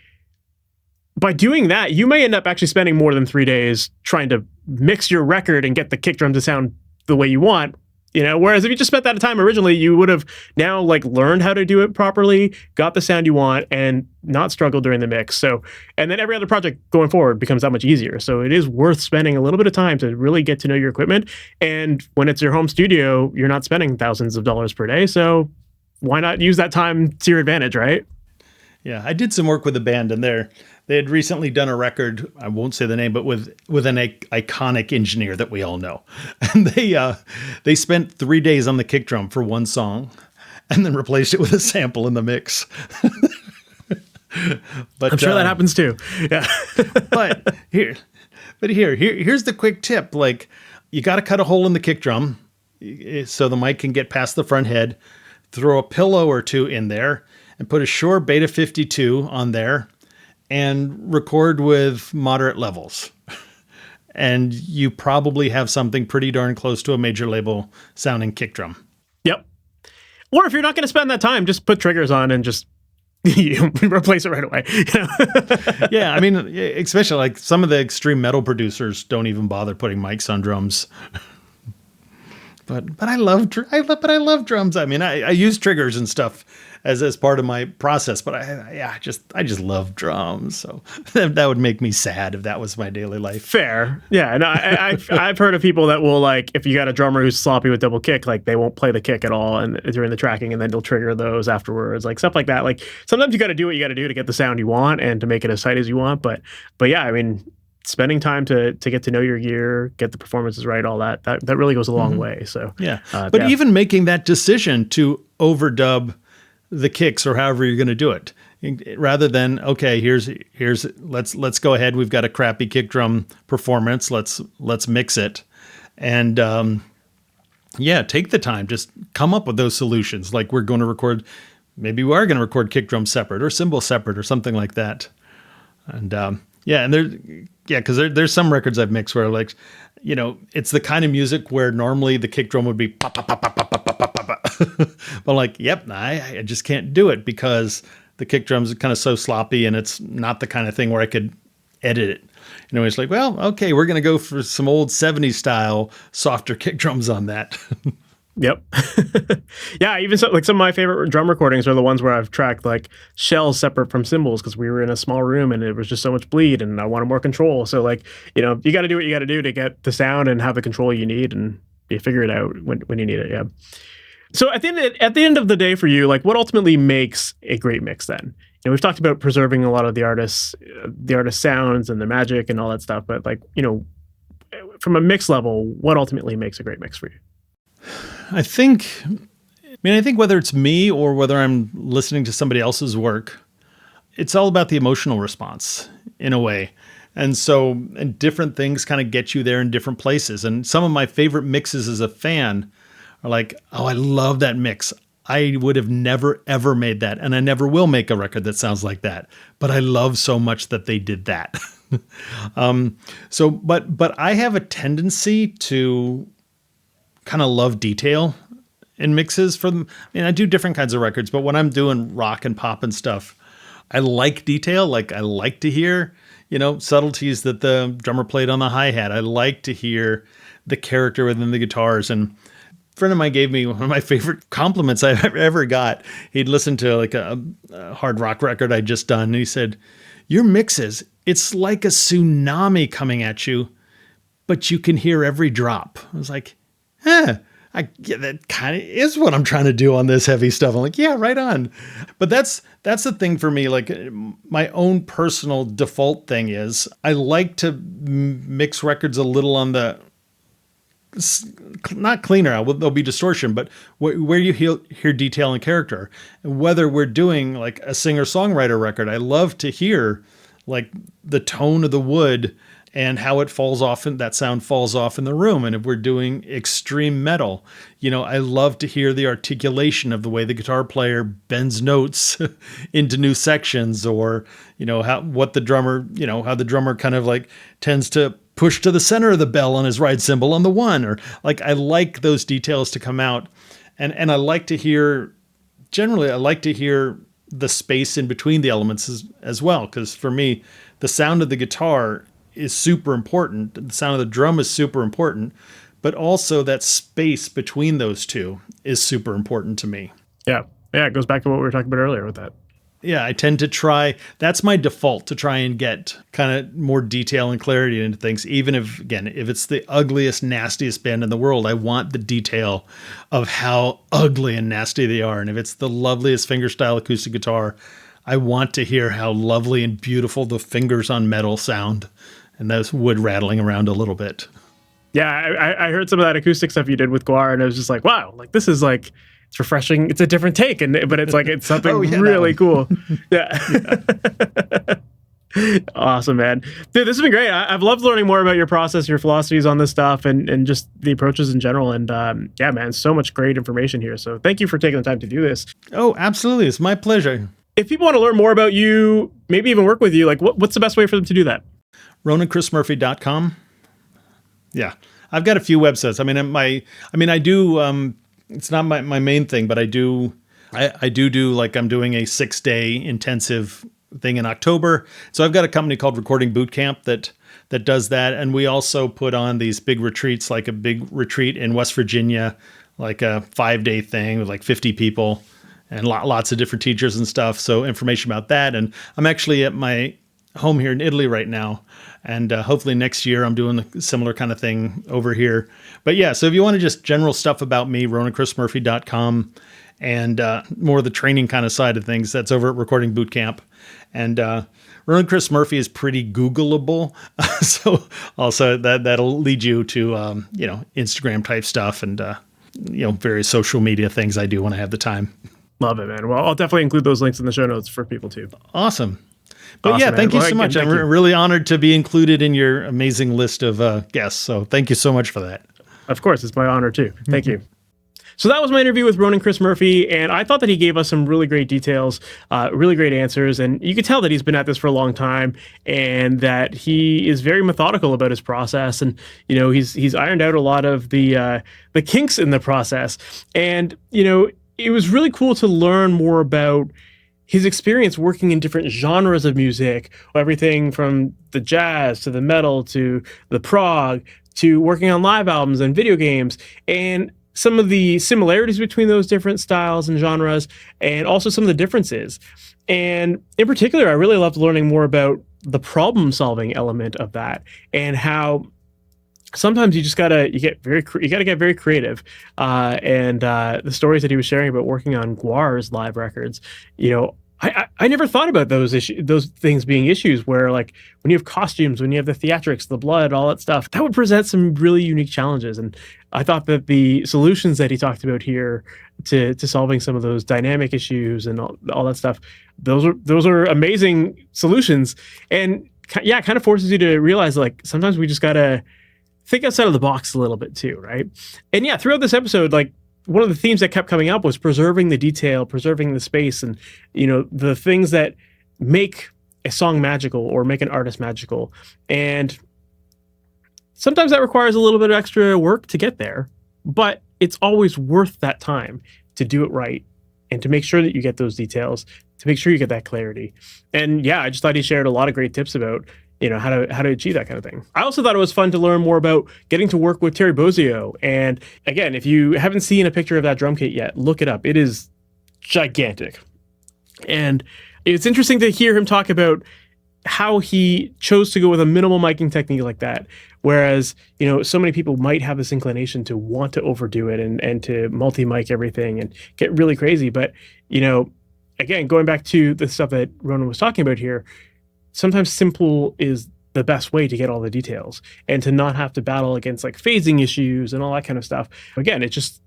by doing that, you may end up actually spending more than 3 days trying to mix your record and get the kick drum to sound the way you want. Whereas if you just spent that time originally, you would have now like learned how to do it properly, got the sound you want, and not struggled during the mix. So, and then every other project going forward becomes that much easier. So it is worth spending a little bit of time to really get to know your equipment. And when it's your home studio, you're not spending thousands of dollars per day. So why not use that time to your advantage, right? Yeah, I did some work with a band, and they had recently done a record. I won't say the name, but with an iconic engineer that we all know. And they spent 3 days on the kick drum for one song, and then replaced it with a sample in the mix. But I'm sure that happens too. Yeah. but here's the quick tip. Like, you got to cut a hole in the kick drum so the mic can get past the front head. Throw a pillow or two in there, and put a Shure Beta 52 on there, and record with moderate levels. And you probably have something pretty darn close to a major label sounding kick drum. Yep. Or if you're not going to spend that time, just put triggers on and just you replace it right away. Yeah, I mean, especially like some of the extreme metal producers don't even bother putting mics on drums. But I love drums. I mean, I use triggers and stuff as part of my process, but I just love drums. So that would make me sad if that was my daily life. Fair. Yeah. No, I've heard of people that will, like, if you got a drummer who's sloppy with double kick, like they won't play the kick at all and during the tracking, and then they'll trigger those afterwards, like stuff like that. Like sometimes you got to do what you got to do to get the sound you want and to make it as tight as you want. But yeah, I mean, spending time to get to know your gear, get the performances right, all that really goes a long way. So yeah, but even making that decision to overdub the kicks or however you're going to do it, rather than, okay, here's let's go ahead. We've got a crappy kick drum performance. Let's mix it, and take the time. Just come up with those solutions. Like, we're going to record. Maybe we are going to record kick drum separate or cymbal separate or something like that, and. Because there's some records I've mixed where, like, it's the kind of music where normally the kick drum would be pop, pop, pop, pop, pop, pop, pop, pop, pop. But like, yep, I just can't do it because the kick drums are kind of so sloppy, and it's not the kind of thing where I could edit it. It's like, well, okay, we're going to go for some old 70s style softer kick drums on that. Yep. Yeah, even so, like some of my favorite drum recordings are the ones where I've tracked like shells separate from cymbals because we were in a small room and it was just so much bleed and I wanted more control. So like, you got to do what you got to do to get the sound and have the control you need, and you figure it out when you need it. Yeah. So at the end of the day for you, like, what ultimately makes a great mix then? We've talked about preserving a lot of the artist's sounds and the magic and all that stuff, but like, from a mix level, what ultimately makes a great mix for you? I think whether it's me or whether I'm listening to somebody else's work, it's all about the emotional response in a way. And different things kind of get you there in different places. And some of my favorite mixes as a fan are like, oh, I love that mix. I would have never, ever made that. And I never will make a record that sounds like that. But I love so much that they did that. But I have a tendency to kind of love detail in mixes for them. I mean, I do different kinds of records, but when I'm doing rock and pop and stuff, I like detail. Like, I like to hear, subtleties that the drummer played on the hi-hat. I like to hear the character within the guitars. And a friend of mine gave me one of my favorite compliments I've ever got. He'd listened to like a hard rock record I'd just done. And he said, "Your mixes, it's like a tsunami coming at you, but you can hear every drop." I was like, that kind of is what I'm trying to do on this heavy stuff. I'm like, yeah, right on. But that's the thing for me. Like, my own personal default thing is I like to mix records a little on the, not cleaner, there'll be distortion, but where you hear detail and character. Whether we're doing like a singer-songwriter record, I love to hear like the tone of the wood and how it falls off, and that sound falls off in the room. And if we're doing extreme metal, I love to hear the articulation of the way the guitar player bends notes into new sections, or, how the drummer kind of like tends to push to the center of the bell on his ride cymbal on the one, or like, I like those details to come out. And I like to hear, generally, I like to hear the space in between the elements as well. Because for me, the sound of the guitar is super important. The sound of the drum is super important, but also that space between those two is super important to me. Yeah. It goes back to what we were talking about earlier with that. Yeah. I tend to try, that's my default, to try and get kind of more detail and clarity into things. Even if it's the ugliest, nastiest band in the world, I want the detail of how ugly and nasty they are. And if it's the loveliest fingerstyle acoustic guitar, I want to hear how lovely and beautiful the fingers on metal sound, and those wood rattling around a little bit. Yeah, I heard some of that acoustic stuff you did with Gwar, and I was just like, wow, like this is like, it's refreshing. It's a different take, but it's like, it's something really cool. Yeah. Awesome, man. Dude, this has been great. I've loved learning more about your process, your philosophies on this stuff, and just the approaches in general. And yeah, man, so much great information here. So thank you for taking the time to do this. Oh, absolutely. It's my pleasure. If people want to learn more about you, maybe even work with you, like what's the best way for them to do that? RonanChrisMurphy.com. Yeah, I've got a few websites. I do. It's not my main thing, but I do like, I'm doing a 6-day intensive thing in October. So I've got a company called Recording Bootcamp that does that, and we also put on these big retreats, like a big retreat in West Virginia, like a 5-day thing with like 50 people and lots of different teachers and stuff. So information about that, and I'm actually at my home here in Italy right now. And hopefully next year I'm doing a similar kind of thing over here. But yeah, so if you want to just general stuff about me, RonanChrisMurphy.com, and more of the training kind of side of things, that's over at Recording Bootcamp. And Ronan Chris Murphy is pretty Googleable. So also that'll lead you to, Instagram type stuff and, various social media things I do when I have the time. Love it, man. Well, I'll definitely include those links in the show notes for people too. Awesome. But awesome, yeah, thank man. you so much. I'm really honored to be included in your amazing list of guests. So thank you so much for that. Of course, it's my honor too. Thank you. So that was my interview with Ronan Chris Murphy, and I thought that he gave us some really great details, really great answers, and you could tell that he's been at this for a long time, and that he is very methodical about his process, and he's ironed out a lot of the kinks in the process, and it was really cool to learn more about his experience working in different genres of music, everything from the jazz to the metal to the prog to working on live albums and video games, and some of the similarities between those different styles and genres, and also some of the differences. And in particular, I really loved learning more about the problem-solving element of that, and how sometimes you just gotta get very creative. And the stories that he was sharing about working on Gwar's live records, I never thought about those things being issues where, like, when you have costumes, when you have the theatrics, the blood, all that stuff, that would present some really unique challenges. And I thought that the solutions that he talked about here to solving some of those dynamic issues and all that stuff, those are amazing solutions. And yeah, it kind of forces you to realize, like, sometimes we just gotta think outside of the box a little bit too, right? And yeah, throughout this episode, like, one of the themes that kept coming up was preserving the detail, preserving the space, and the things that make a song magical or make an artist magical. And sometimes that requires a little bit of extra work to get there, but it's always worth that time to do it right and to make sure that you get those details, to make sure you get that clarity. And yeah, I just thought he shared a lot of great tips about how to achieve that kind of thing. I also thought it was fun to learn more about getting to work with Terry Bozzio. And again, if you haven't seen a picture of that drum kit yet, look it up. It is gigantic. And it's interesting to hear him talk about how he chose to go with a minimal miking technique like that. Whereas, so many people might have this inclination to want to overdo it and to multi-mic everything and get really crazy. But, again, going back to the stuff that Ronan was talking about here, sometimes simple is the best way to get all the details and to not have to battle against like phasing issues and all that kind of stuff. Again, it's just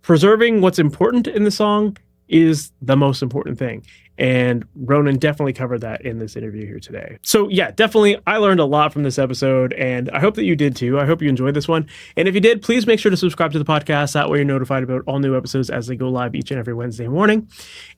preserving what's important in the song is the most important thing. And Ronan definitely covered that in this interview here today. So yeah, definitely, I learned a lot from this episode, and I hope that you did too. I hope you enjoyed this one. And if you did, please make sure to subscribe to the podcast. That way you're notified about all new episodes as they go live each and every Wednesday morning.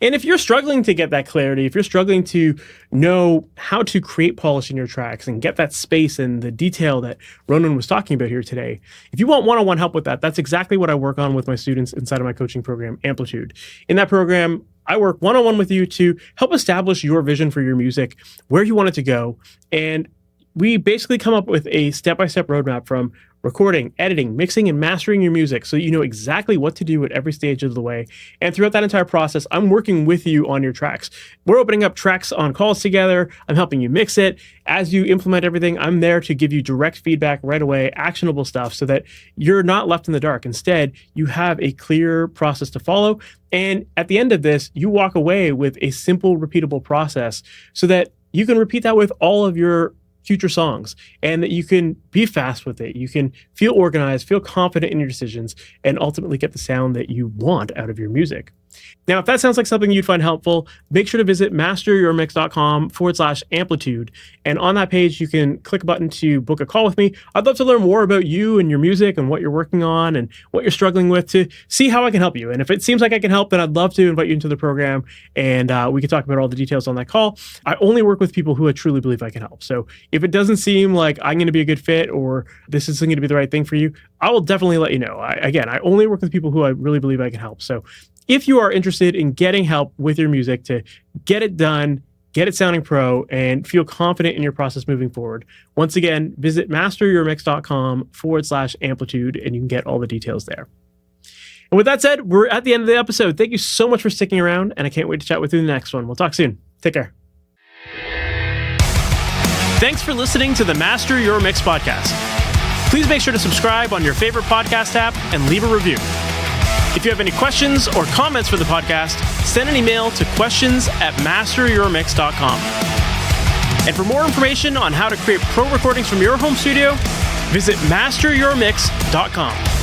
And if you're struggling to get that clarity, if you're struggling to know how to create polish in your tracks and get that space and the detail that Ronan was talking about here today, if you want one-on-one help with that, that's exactly what I work on with my students inside of my coaching program, Amplitude. In that program, I work one-on-one with you to help establish your vision for your music, where you want it to go. And we basically come up with a step-by-step roadmap from recording, editing, mixing, and mastering your music so you know exactly what to do at every stage of the way. And throughout that entire process, I'm working with you on your tracks. We're opening up tracks on calls together. I'm helping you mix it. As you implement everything, I'm there to give you direct feedback right away, actionable stuff, so that you're not left in the dark. Instead, you have a clear process to follow. And at the end of this, you walk away with a simple, repeatable process so that you can repeat that with all of your future songs, and that you can be fast with it. You can feel organized, feel confident in your decisions, and ultimately get the sound that you want out of your music. Now, if that sounds like something you'd find helpful, make sure to visit MasterYourMix.com/amplitude. And on that page, you can click a button to book a call with me. I'd love to learn more about you and your music and what you're working on and what you're struggling with to see how I can help you. And if it seems like I can help, then I'd love to invite you into the program, and we can talk about all the details on that call. I only work with people who I truly believe I can help. So if it doesn't seem like I'm going to be a good fit or this isn't going to be the right thing for you, I will definitely let you know. I only work with people who I really believe I can help. So if you are interested in getting help with your music to get it done, get it sounding pro, and feel confident in your process moving forward, once again, visit MasterYourMix.com/amplitude, and you can get all the details there. And with that said, we're at the end of the episode. Thank you so much for sticking around, and I can't wait to chat with you in the next one. We'll talk soon. Take care. Thanks for listening to the Master Your Mix podcast. Please make sure to subscribe on your favorite podcast app and leave a review. If you have any questions or comments for the podcast, send an email to questions@masteryourmix.com. And for more information on how to create pro recordings from your home studio, visit masteryourmix.com.